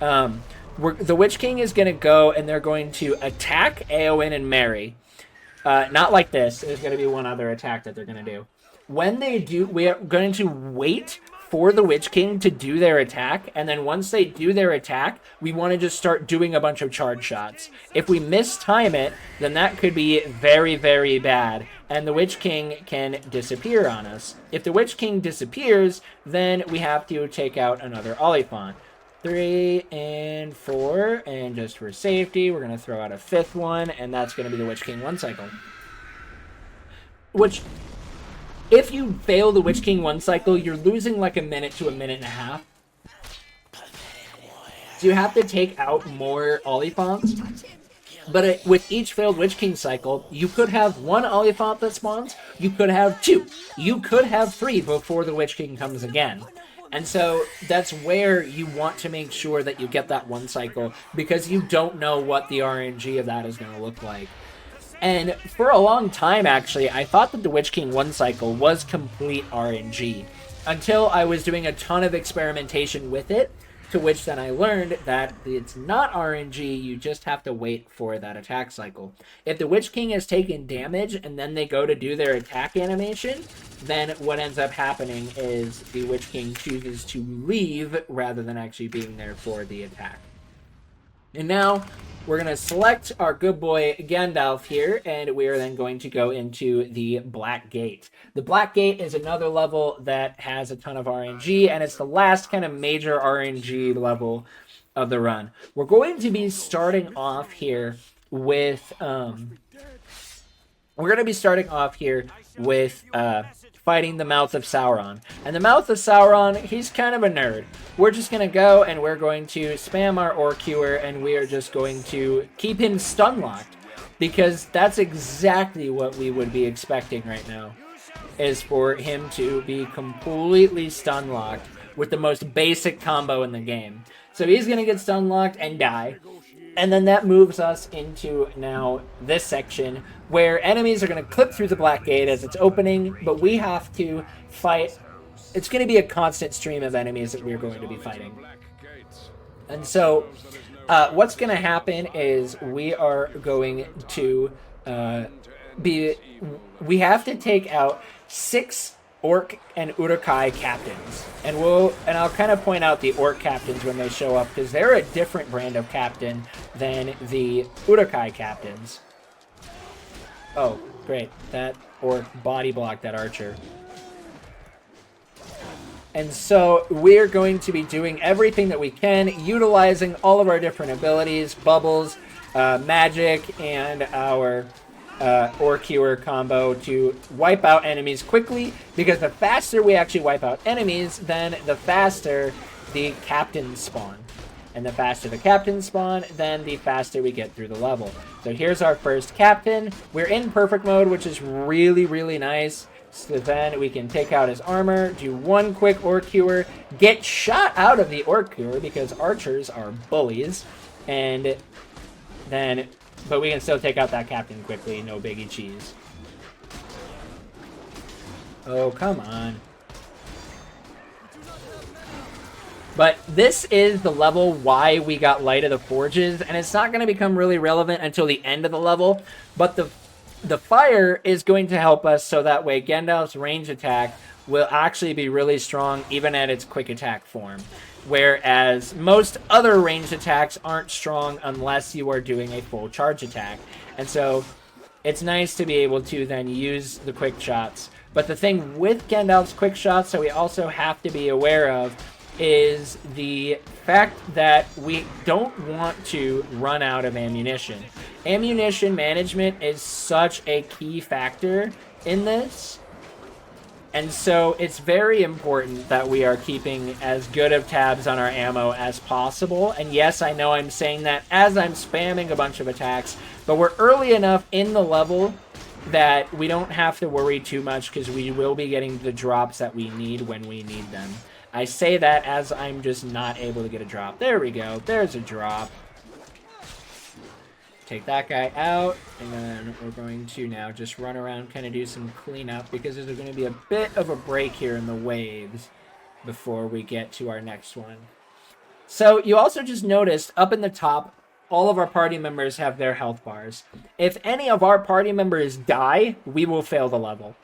The Witch King is going to go, and they're going to attack Eowyn and Merry. Not like this. There's going to be one other attack that they're going to do. When they do, we are going to wait for the Witch King to do their attack, and then once they do their attack, we want to just start doing a bunch of charge shots. If we mistime it, then that could be very, very bad, and the Witch King can disappear on us. If the Witch King disappears, then we have to take out another Oliphant. 3 and 4, and just for safety, we're going to throw out a 5th one, and that's going to be the Witch King 1 cycle. Which... if you fail the Witch King 1 cycle, you're losing like a minute to a minute and a half. So you have to take out more Oliphants. But with each failed Witch King cycle, you could have 1 Oliphant that spawns, you could have 2, you could have 3 before the Witch King comes again. And so that's where you want to make sure that you get that 1 cycle, because you don't know what the RNG of that is going to look like. And for a long time, actually, I thought that the Witch King 1 cycle was complete RNG. until I was doing a ton of experimentation with it, to which then I learned that it's not RNG, you just have to wait for that attack cycle. If the Witch King has taken damage and then they go to do their attack animation, then what ends up happening is the Witch King chooses to leave rather than actually being there for the attack. And now we're going to select our good boy Gandalf here, and we are then going to go into the Black Gate. The Black Gate is another level that has a ton of RNG, and it's the last kind of major RNG level of the run. We're going to be starting off here with fighting the Mouth of Sauron. And the Mouth of Sauron, he's kind of a nerd. We're just going to go and we're going to spam our Ore Cure, and we are just going to keep him stun locked, because that's exactly what we would be expecting right now, is for him to be completely stun locked with the most basic combo in the game. So he's going to get stun locked and die. And then that moves us into now this section where enemies are going to clip through the Black Gate as it's opening, but we have to fight. It's going to be a constant stream of enemies that we're going to be fighting. And so what's going to happen is we are going to we have to take out 6 Orc and Uruk-hai captains, and I'll kind of point out the Orc captains when they show up, because they're a different brand of captain than the Uruk-hai captains. Oh, great! That Orc body blocked that archer. And so we're going to be doing everything that we can, utilizing all of our different abilities, bubbles, magic, and our Ore Cure combo to wipe out enemies quickly, because the faster we actually wipe out enemies, then the faster the captains spawn. And the faster the captains spawn, then the faster we get through the level. So here's our first captain. We're in perfect mode, which is really, really nice. So then we can take out his armor, do one quick Ore Cure, get shot out of the Ore Cure because archers are bullies, and then... but we can still take out that captain quickly, no biggie cheese. Oh, come on. But this is the level why we got Light of the Forges, and it's not going to become really relevant until the end of the level, but the fire is going to help us so that way Gandalf's range attack will actually be really strong even at its quick attack form. Whereas most other ranged attacks aren't strong unless you are doing a full charge attack. And so it's nice to be able to then use the quick shots. But the thing with Gandalf's quick shots that we also have to be aware of is the fact that we don't want to run out of ammunition. Ammunition management is such a key factor in this. And so it's very important that we are keeping as good of tabs on our ammo as possible. And yes, I know I'm saying that as I'm spamming a bunch of attacks, but we're early enough in the level that we don't have to worry too much, because we will be getting the drops that we need when we need them. I say that as I'm just not able to get a drop. There we go. There's a drop. Take that guy out, and then we're going to now just run around, kind of do some cleanup, because there's going to be a bit of a break here in the waves before we get to our next one. So you also just noticed up in the top, all of our party members have their health bars. If any of our party members die, we will fail the level.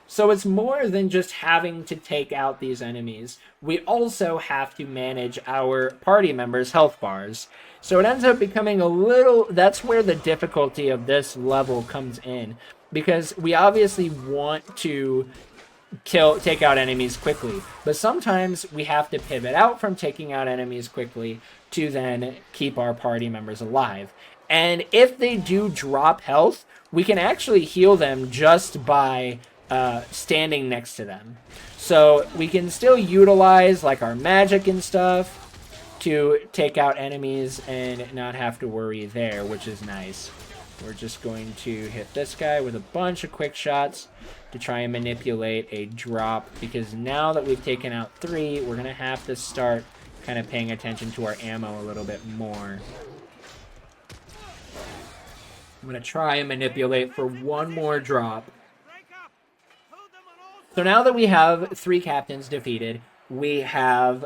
So it's more than just having to take out these enemies. We also have to manage our party members' health bars. So it ends up becoming a little... that's where the difficulty of this level comes in. Because we obviously want to take out enemies quickly. But sometimes we have to pivot out from taking out enemies quickly to then keep our party members alive. And if they do drop health, we can actually heal them just by... standing next to them. So we can still utilize like our magic and stuff to take out enemies and not have to worry there, which is nice. We're just going to hit this guy with a bunch of quick shots to try and manipulate a drop, because now that we've taken out 3, we're going to have to start kind of paying attention to our ammo a little bit more. I'm going to try and manipulate for one more drop. So now that we have 3 captains defeated, we have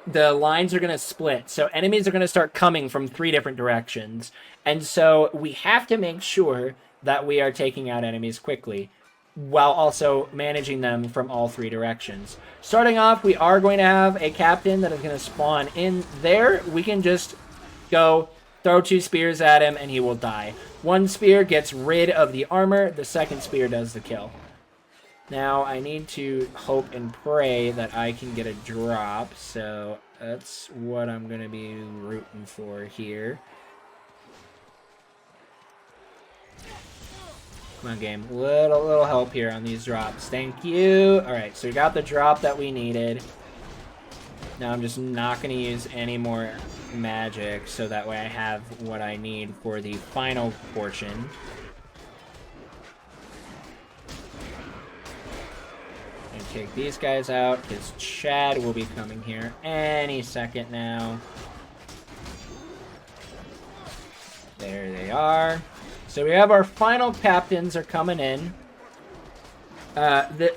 the lines are going to split. So enemies are going to start coming from 3 different directions. And so we have to make sure that we are taking out enemies quickly, while also managing them from all 3 directions. Starting off, we are going to have a captain that is going to spawn in there. We can just go throw 2 spears at him and he will die. 1 spear gets rid of the armor. The 2nd spear does the kill. Now I need to hope and pray that I can get a drop. So that's what I'm going to be rooting for here. Come on, game. Little help here on these drops. Thank you. All right, so we got the drop that we needed. Now I'm just not going to use any more magic, so that way I have what I need for the final portion. And take these guys out, because Chad will be coming here any second now. There they are. So we have our final captains are coming in.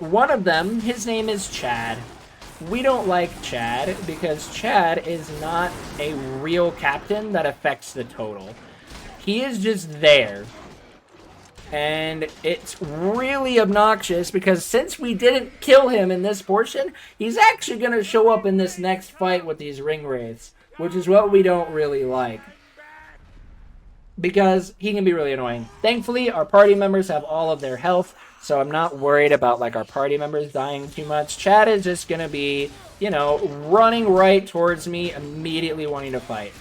One of them, his name is Chad. We don't like Chad because Chad is not a real captain that affects the total. He is just there. And it's really obnoxious because since we didn't kill him in this portion, he's actually going to show up in this next fight with these ring wraiths, which is what we don't really like, because he can be really annoying. Thankfully, our party members have all of their health, so I'm not worried about like our party members dying too much. Chad is just going to be, you know, running right towards me, immediately wanting to fight.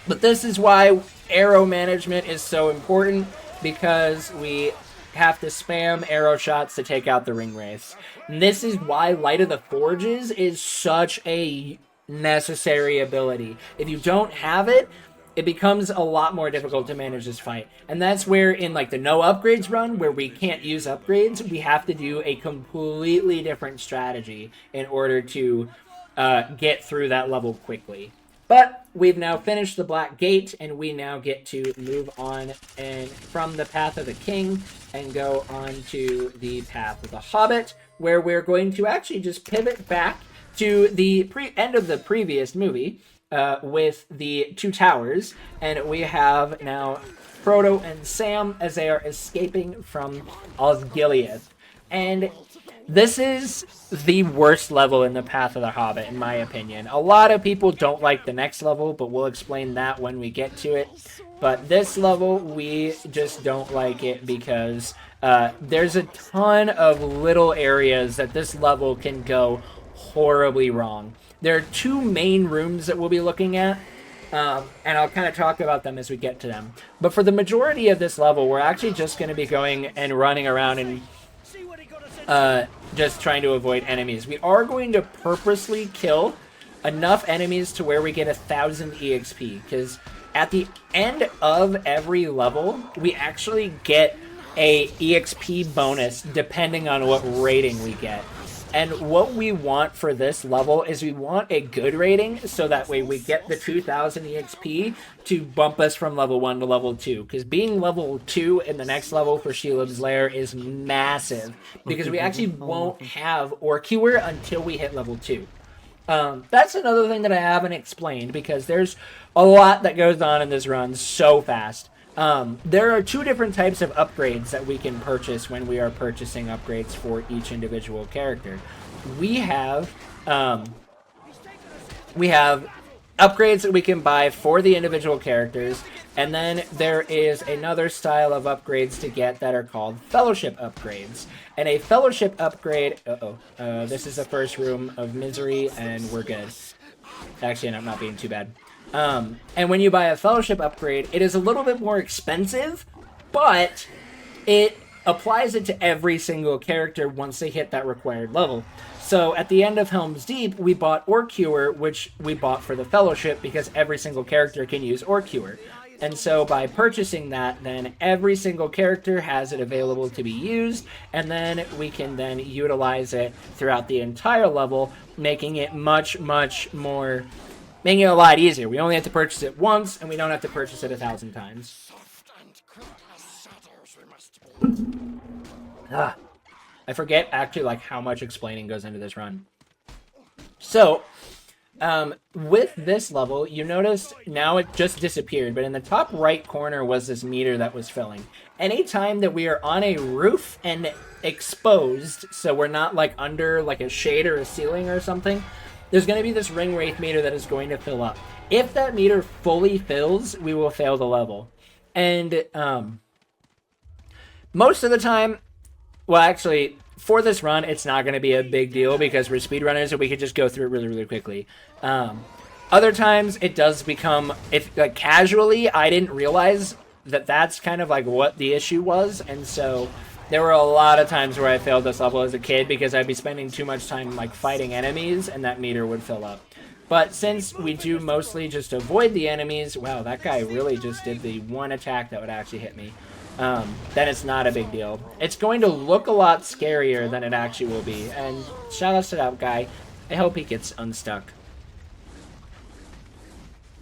But this is why arrow management is so important, because we have to spam arrow shots to take out the ring wraiths. And this is why Light of the Forges is such a necessary ability. If you don't have it, it becomes a lot more difficult to manage this fight. And that's where in like the no upgrades run, where we can't use upgrades, we have to do a completely different strategy in order to get through that level quickly. But we've now finished the Black Gate, and we now get to move on and from the Path of the King and go on to the Path of the Hobbit, where we're going to actually just pivot back to the end of the previous movie with the 2 towers, and we have now Frodo and Sam as they are escaping from Osgiliath. And this is the worst level in the Path of the Hobbit, in my opinion. A lot of people don't like the next level, but we'll explain that when we get to it. But this level, we just don't like it because there's a ton of little areas that this level can go horribly wrong. There are 2 main rooms that we'll be looking at, and I'll kind of talk about them as we get to them. But for the majority of this level, we're actually just going to be going and running around and just trying to avoid enemies. We are going to purposely kill enough enemies to where we get 1,000 EXP, because at the end of every level, we actually get a EXP bonus depending on what rating we get. And what we want for this level is we want a good rating, so that way we get the 2,000 EXP to bump us from level 1 to level 2. Because being level 2 in the next level for Shelob's Lair is massive, because we actually won't have Orcure until we hit level 2. That's another thing that I haven't explained, because there's a lot that goes on in this run so fast. There are 2 different types of upgrades that we can purchase when we are purchasing upgrades for each individual character. We have upgrades that we can buy for the individual characters, and then there is another style of upgrades to get that are called fellowship upgrades. And a fellowship upgrade, this is the first room of misery, and we're good. Actually, I'm not being too bad. And when you buy a fellowship upgrade, it is a little bit more expensive, but it applies it to every single character once they hit that required level. So at the end of Helm's Deep, we bought Orcure, which we bought for the fellowship because every single character can use Orcure. And so by purchasing that, then every single character has it available to be used, and then we can then utilize it throughout the entire level, making it much, much more... making it a lot easier. We only have to purchase it once, and we don't have to purchase it 1,000 times. I forget actually like how much explaining goes into this run. So, with this level, you noticed now it just disappeared, but in the top right corner was this meter that was filling. Anytime that we are on a roof and exposed, so we're not like under like a shade or a ceiling or something, there's going to be this ring wraith meter that is going to fill up. If that meter fully fills, we will fail the level. And most of the time, well, actually, for this run, it's not going to be a big deal because we're speedrunners and we could just go through it really, really quickly. Other times, it does become, if like casually, I didn't realize that that's kind of like what the issue was, and so there were a lot of times where I failed this level as a kid because I'd be spending too much time like fighting enemies, and that meter would fill up. But since we do mostly just avoid the enemies, wow, that guy really just did the one attack that would actually hit me. Then it's not a big deal. It's going to look a lot scarier than it actually will be. And shout out to that guy. I hope he gets unstuck.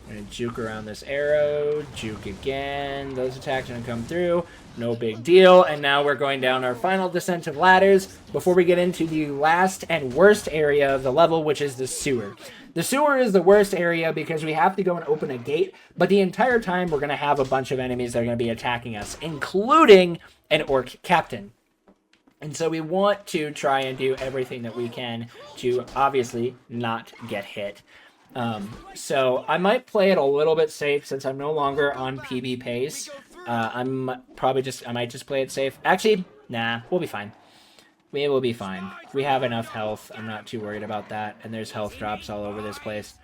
I'm going to juke around this arrow. Juke again. Those attacks are going to come through. No big deal. And now we're going down our final descent of ladders before we get into the last and worst area of the level, which is the sewer. The sewer is the worst area because we have to go and open a gate, but the entire time we're going to have a bunch of enemies that are going to be attacking us, including an orc captain. And so we want to try and do everything that we can to obviously not get hit. So I might play it a little bit safe since I'm no longer on PB pace. I might just play it safe. Actually, nah, we'll be fine. We will be fine. We have enough health. I'm not too worried about that. And there's health drops all over this place.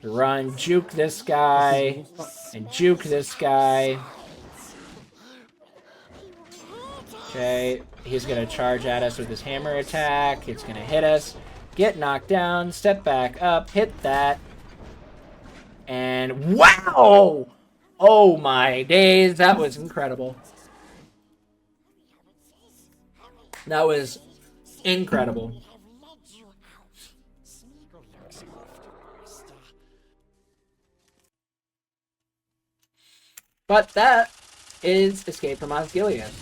Run, juke this guy, and juke this guy. Okay, he's going to charge at us with his hammer attack. It's going to hit us. Get knocked down, step back up, hit that. And wow! Oh my days, that was incredible. That was incredible. But that is Escape from Osgiliath.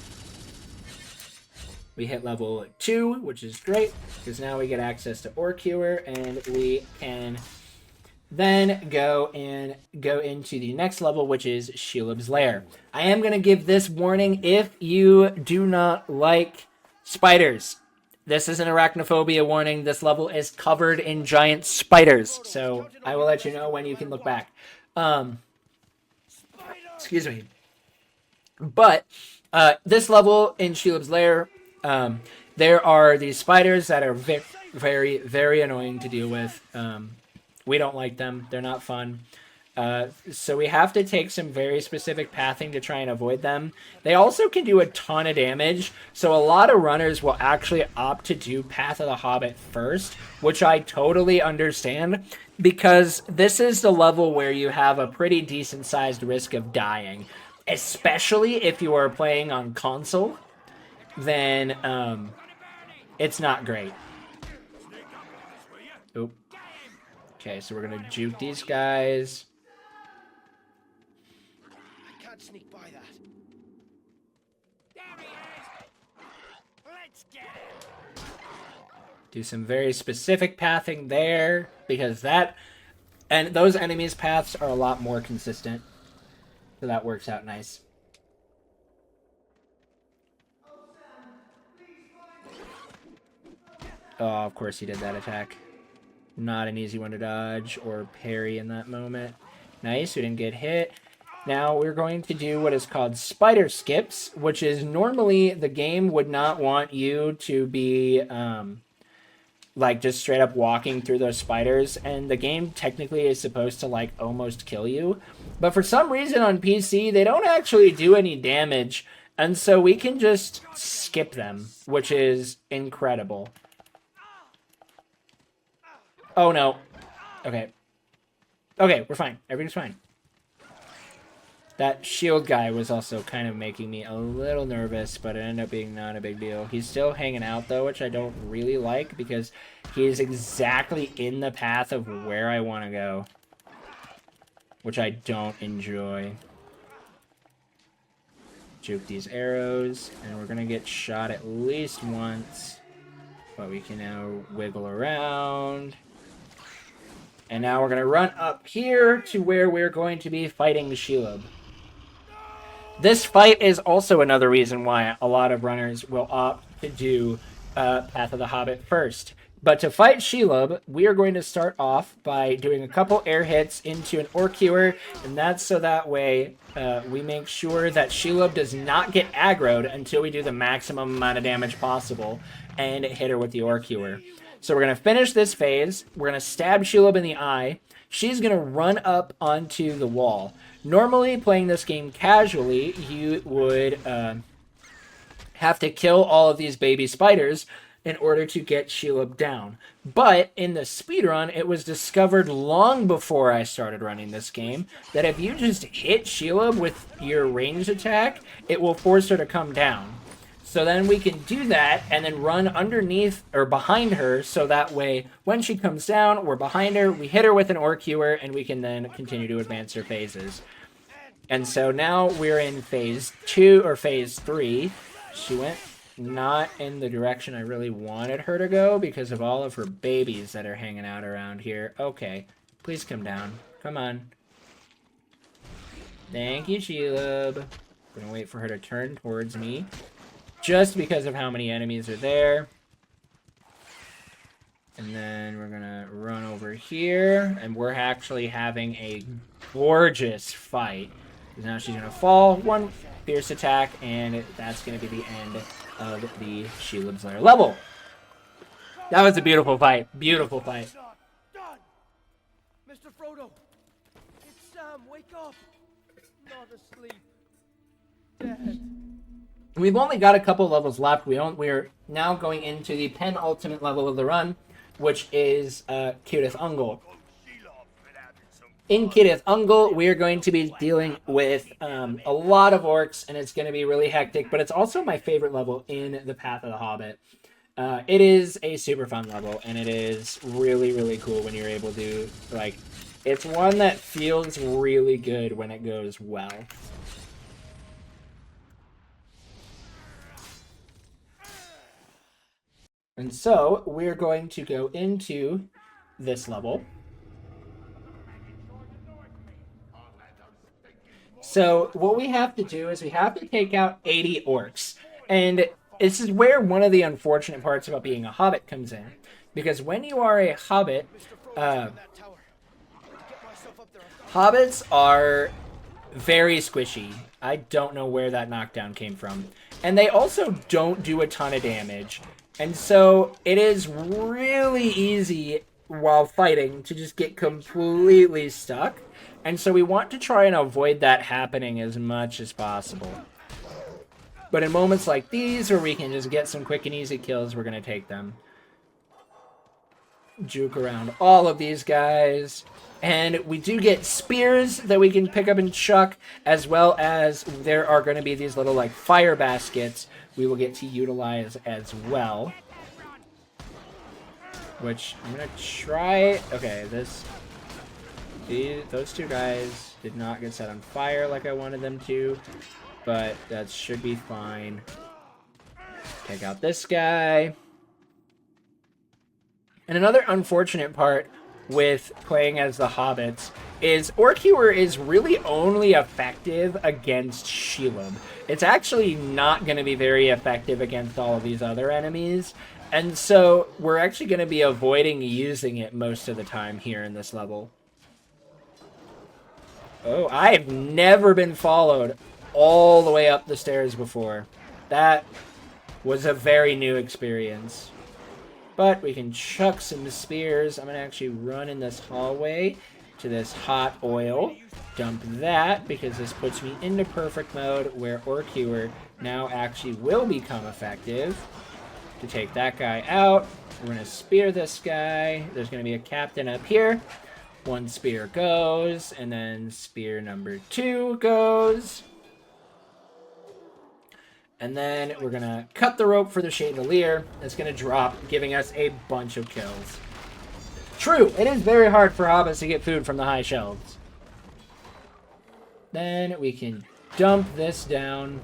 We hit level 2, which is great, because now we get access to Orcure, and we can then go into the next level, which is Shelob's Lair. I am going to give this warning if you do not like spiders. This is an arachnophobia warning. This level is covered in giant spiders, so I will let you know when you can look back. Excuse me. But this level in Shelob's Lair, there are these spiders that are very, very annoying to deal with. We don't like them. They're not fun. So we have to take some very specific pathing to try and avoid them. They also can do a ton of damage, so a lot of runners will actually opt to do Path of the Hobbit first, which I totally understand, because this is the level where you have a pretty decent-sized risk of dying, especially if you are playing on console. Then it's not great. Oop. Okay, so we're gonna juke these guys. I can't sneak by that. There he is. Let's get him. Do some very specific pathing there, because that and those enemies' paths are a lot more consistent. So that works out nice. Oh, of course he did that attack. Not an easy one to dodge or parry in that moment. Nice, we didn't get hit. Now we're going to do what is called spider skips, which is normally the game would not want you to be like just straight up walking through those spiders, and the game technically is supposed to like almost kill you. But for some reason on PC, they don't actually do any damage, and so we can just skip them, which is incredible. Oh no. Okay. Okay, we're fine. Everything's fine. That shield guy was also kind of making me a little nervous, but it ended up being not a big deal. He's still hanging out, though, which I don't really like, because he is exactly in the path of where I want to go, which I don't enjoy. Juke these arrows, and we're going to get shot at least once. But we can now wiggle around. And now we're going to run up here to where we're going to be fighting Shelob. This fight is also another reason why a lot of runners will opt to do Path of the Hobbit first. But to fight Shelob, we are going to start off by doing a couple air hits into an Orc Ewer, and that's so that way we make sure that Shelob does not get aggroed until we do the maximum amount of damage possible and hit her with the Orc Ewer. So we're going to finish this phase. We're going to stab Shelob in the eye. She's going to run up onto the wall. Normally, playing this game casually, you would have to kill all of these baby spiders in order to get Shelob down. But in the speedrun, it was discovered long before I started running this game that if you just hit Shelob with your ranged attack, it will force her to come down. So then we can do that and then run underneath or behind her so that way when she comes down, we're behind her, we hit her with an Orc Ewer, and we can then continue to advance her phases. And so now we're in phase 2 or phase 3. She went not in the direction I really wanted her to go because of all of her babies that are hanging out around here. Okay, please come down. Come on. Thank you, Shelob. I'm gonna wait for her to turn towards me. Just because of how many enemies are there. And then we're gonna run over here, and we're actually having a gorgeous fight. Now she's gonna fall, one fierce attack, and that's gonna be the end of the Shelob's Lair level. That was a beautiful fight. Beautiful fight. Done. Mr. Frodo, it's Sam. Wake up. Not asleep. Dead. We've only got a couple levels left. We're now going into the penultimate level of the run, which is Cirith Ungol. In Cirith Ungol, we are going to be dealing with a lot of orcs, and it's going to be really hectic, but it's also my favorite level in the Path of the Hobbit. It is a super fun level, and it is really, really cool when you're able to, like, it's one that feels really good when it goes well. And so, we're going to go into this level. So, what we have to do is we have to take out 80 orcs. And this is where one of the unfortunate parts about being a hobbit comes in. Because when you are a hobbit, hobbits are very squishy. I don't know where that knockdown came from. And they also don't do a ton of damage. And so it is really easy while fighting to just get completely stuck. And so we want to try and avoid that happening as much as possible. But in moments like these where we can just get some quick and easy kills, we're going to take them. Juke around all of these guys. And we do get spears that we can pick up and chuck, as well as there are going to be these little like fire baskets we will get to utilize as well. Which I'm going to try. Okay, those two guys did not get set on fire like I wanted them to, but that should be fine. Take out this guy. And another unfortunate part with playing as the hobbits is Orc Ewer is really only effective against Shelob. It's actually not going to be very effective against all of these other enemies, and so we're actually going to be avoiding using it most of the time here in this level. Oh, I've never been followed all the way up the stairs before. That was a very new experience. But we can chuck some spears. I'm going to actually run in this hallway to this hot oil. Dump that, because this puts me into perfect mode where Orc Ewer now actually will become effective. To take that guy out, we're going to spear this guy. There's going to be a captain up here. One spear goes, and then spear number 2 goes. And then we're going to cut the rope for the chandelier. It's going to drop, giving us a bunch of kills. True, it is very hard for hobbits to get food from the high shelves. Then we can dump this down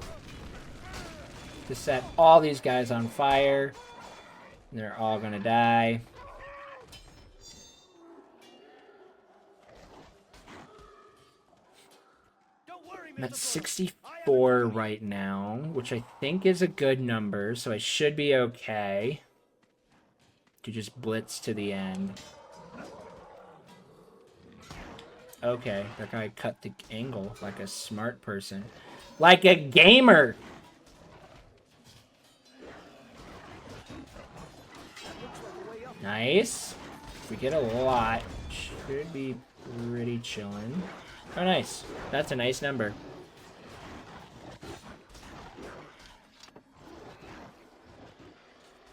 to set all these guys on fire. They're all gonna die. I'm at 64 right now, which I think is a good number, so I should be okay to just blitz to the end. Okay, that guy cut the angle like a smart person. Like a gamer! Nice. If we get a lot, should be pretty chillin'. Oh, nice. That's a nice number.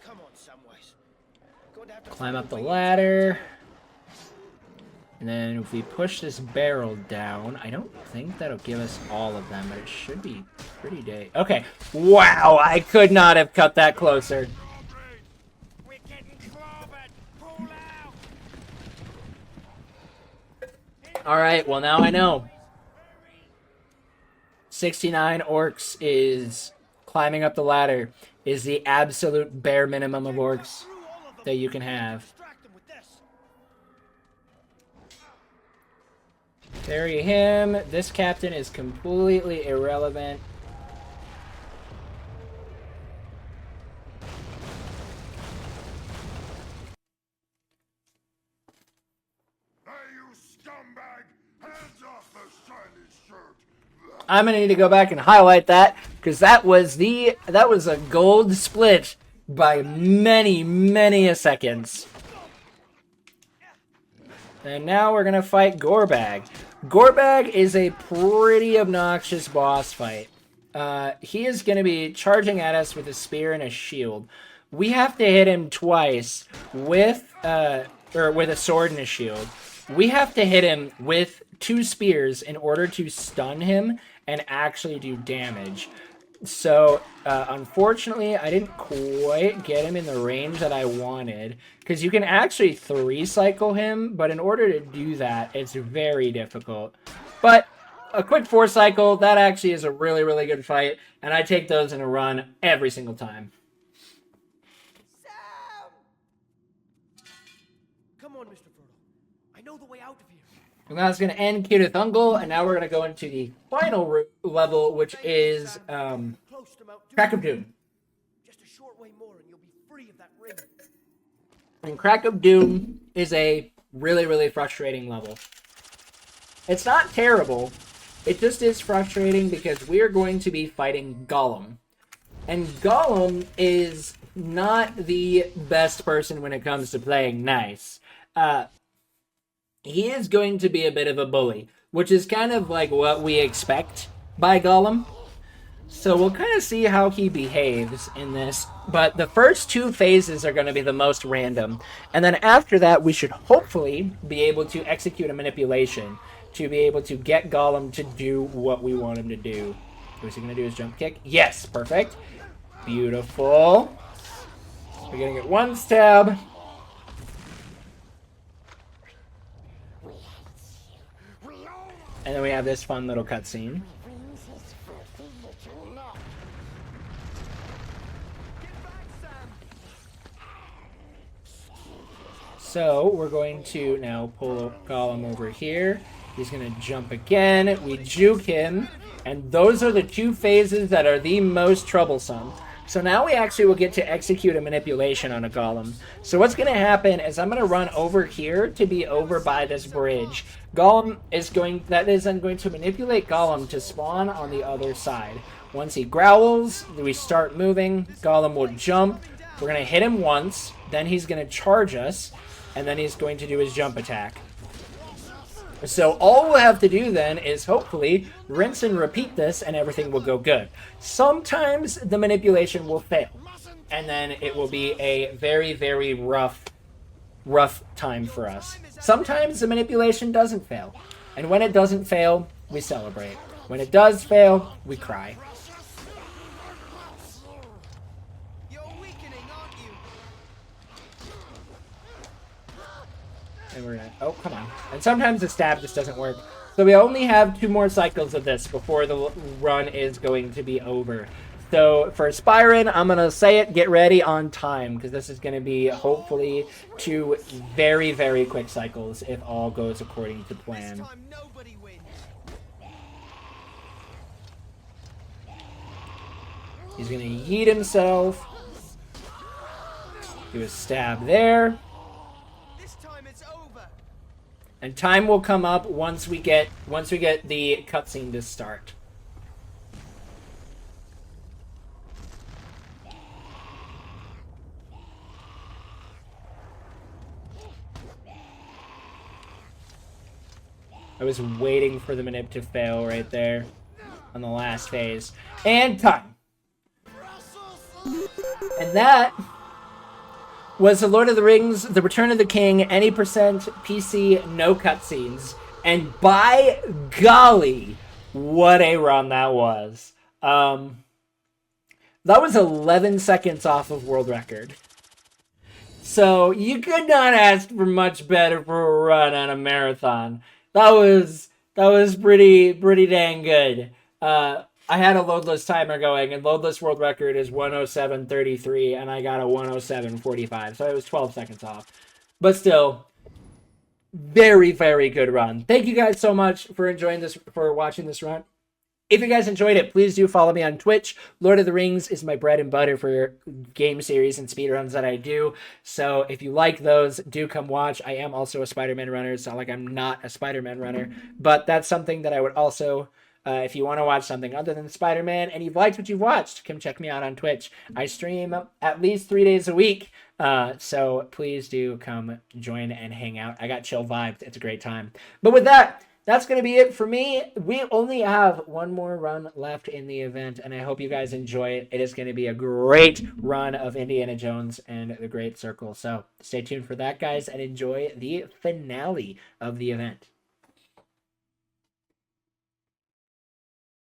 Come on, Samwise. Going to have to Climb find up a the way ladder. And then if we push this barrel down, I don't think that'll give us all of them, but it should be pretty day. Okay. Wow, I could not have cut that closer. We're getting clobbered. Pull out. All right, well, now I know. 69 orcs is climbing up the ladder is the absolute bare minimum of orcs that you can have. Distract them with this. Bury him. This captain is completely irrelevant. Hey, you scumbag! Hands off the shiny shirt! I'm gonna need to go back and highlight that because that was a gold split by many a seconds. And now we're gonna fight Gorbag. Gorbag is a pretty obnoxious boss fight. He is gonna be charging at us with a spear and a shield. We have to hit him twice with with a sword and a shield. We have to hit him with 2 spears in order to stun him and actually do damage. So, unfortunately, I didn't quite get him in the range that I wanted. Because you can actually 3-cycle him, but in order to do that, it's very difficult. But a quick 4-cycle, that actually is a really good fight. And I take those in a run every single time. Sam! Come on, Mr. Frodo. I know the way out of here. And that's going to end Cutithungle, and now we're going to go into the final level, which is Close to Mount Doom. Crack of Doom. Just a short way more and you'll be free of that ring. And Crack of Doom is a really frustrating level. It's not terrible. It just is frustrating because we are going to be fighting Gollum. And Gollum is not the best person when it comes to playing nice. He is going to be a bit of a bully, which is kind of like what we expect by Gollum. So we'll kind of see how he behaves in this. But the first 2 phases are going to be the most random. And then after that, we should hopefully be able to execute a manipulation to be able to get Gollum to do what we want him to do. Is he going to do his jump kick? Yes, perfect. Beautiful. We're going to get 1 stab. And then we have this fun little cutscene. So we're going to now pull Gollum over here. He's going to jump again. We juke him. And those are the 2 phases that are the most troublesome. So now we actually will get to execute a manipulation on a Gollum. So what's going to happen is I'm going to run over here to be over by this bridge. Gollum is going to manipulate Gollum to spawn on the other side. Once he growls, we start moving. Gollum will jump. We're going to hit him once. Then he's going to charge us. And then he's going to do his jump attack. So all we'll have to do then is hopefully rinse and repeat this and everything will go good. Sometimes the manipulation will fail. And then it will be a very rough time for us. Sometimes the manipulation doesn't fail. And when it doesn't fail, we celebrate. When it does fail, we cry. You're weakening, aren't you? And we're gonna, oh, come on. And sometimes the stab just doesn't work. So we only have 2 more cycles of this before the run is going to be over. So for Spyran, I'm going to say it, get ready on time, because this is going to be hopefully 2 very, very quick cycles if all goes according to This plan. time nobody wins. He's going to yeet himself. Do a stab there. This time it's over. And time will come up once we get the cutscene to start. I was waiting for the manip to fail right there on the last phase. And time. And that was The Lord of the Rings, The Return of the King, any percent PC, no cutscenes. And by golly, what a run that was. That was 11 seconds off of world record. So you could not ask for much better for a run on a marathon. That was pretty dang good. I had a loadless timer going, and loadless world record is 107.33, and I got a 107.45, so it was 12 seconds off. But still, very, very good run. Thank you guys so much for watching this run. If you guys enjoyed it, please do follow me on Twitch. Lord of the Rings is my bread and butter for game series and speedruns that I do. So if you like those, do come watch. I am also a Spider-Man runner. It's not like I'm not a Spider-Man runner, but that's something that I would also, if you want to watch something other than Spider-Man and you've liked what you've watched, come check me out on Twitch. I stream at least 3 days a week. So please do come join and hang out. I got chill vibes. It's a great time. But with that, that's going to be it for me. We only have one more run left in the event, and I hope you guys enjoy it. It is going to be a great run of Indiana Jones and the Great Circle. So stay tuned for that, guys, and enjoy the finale of the event.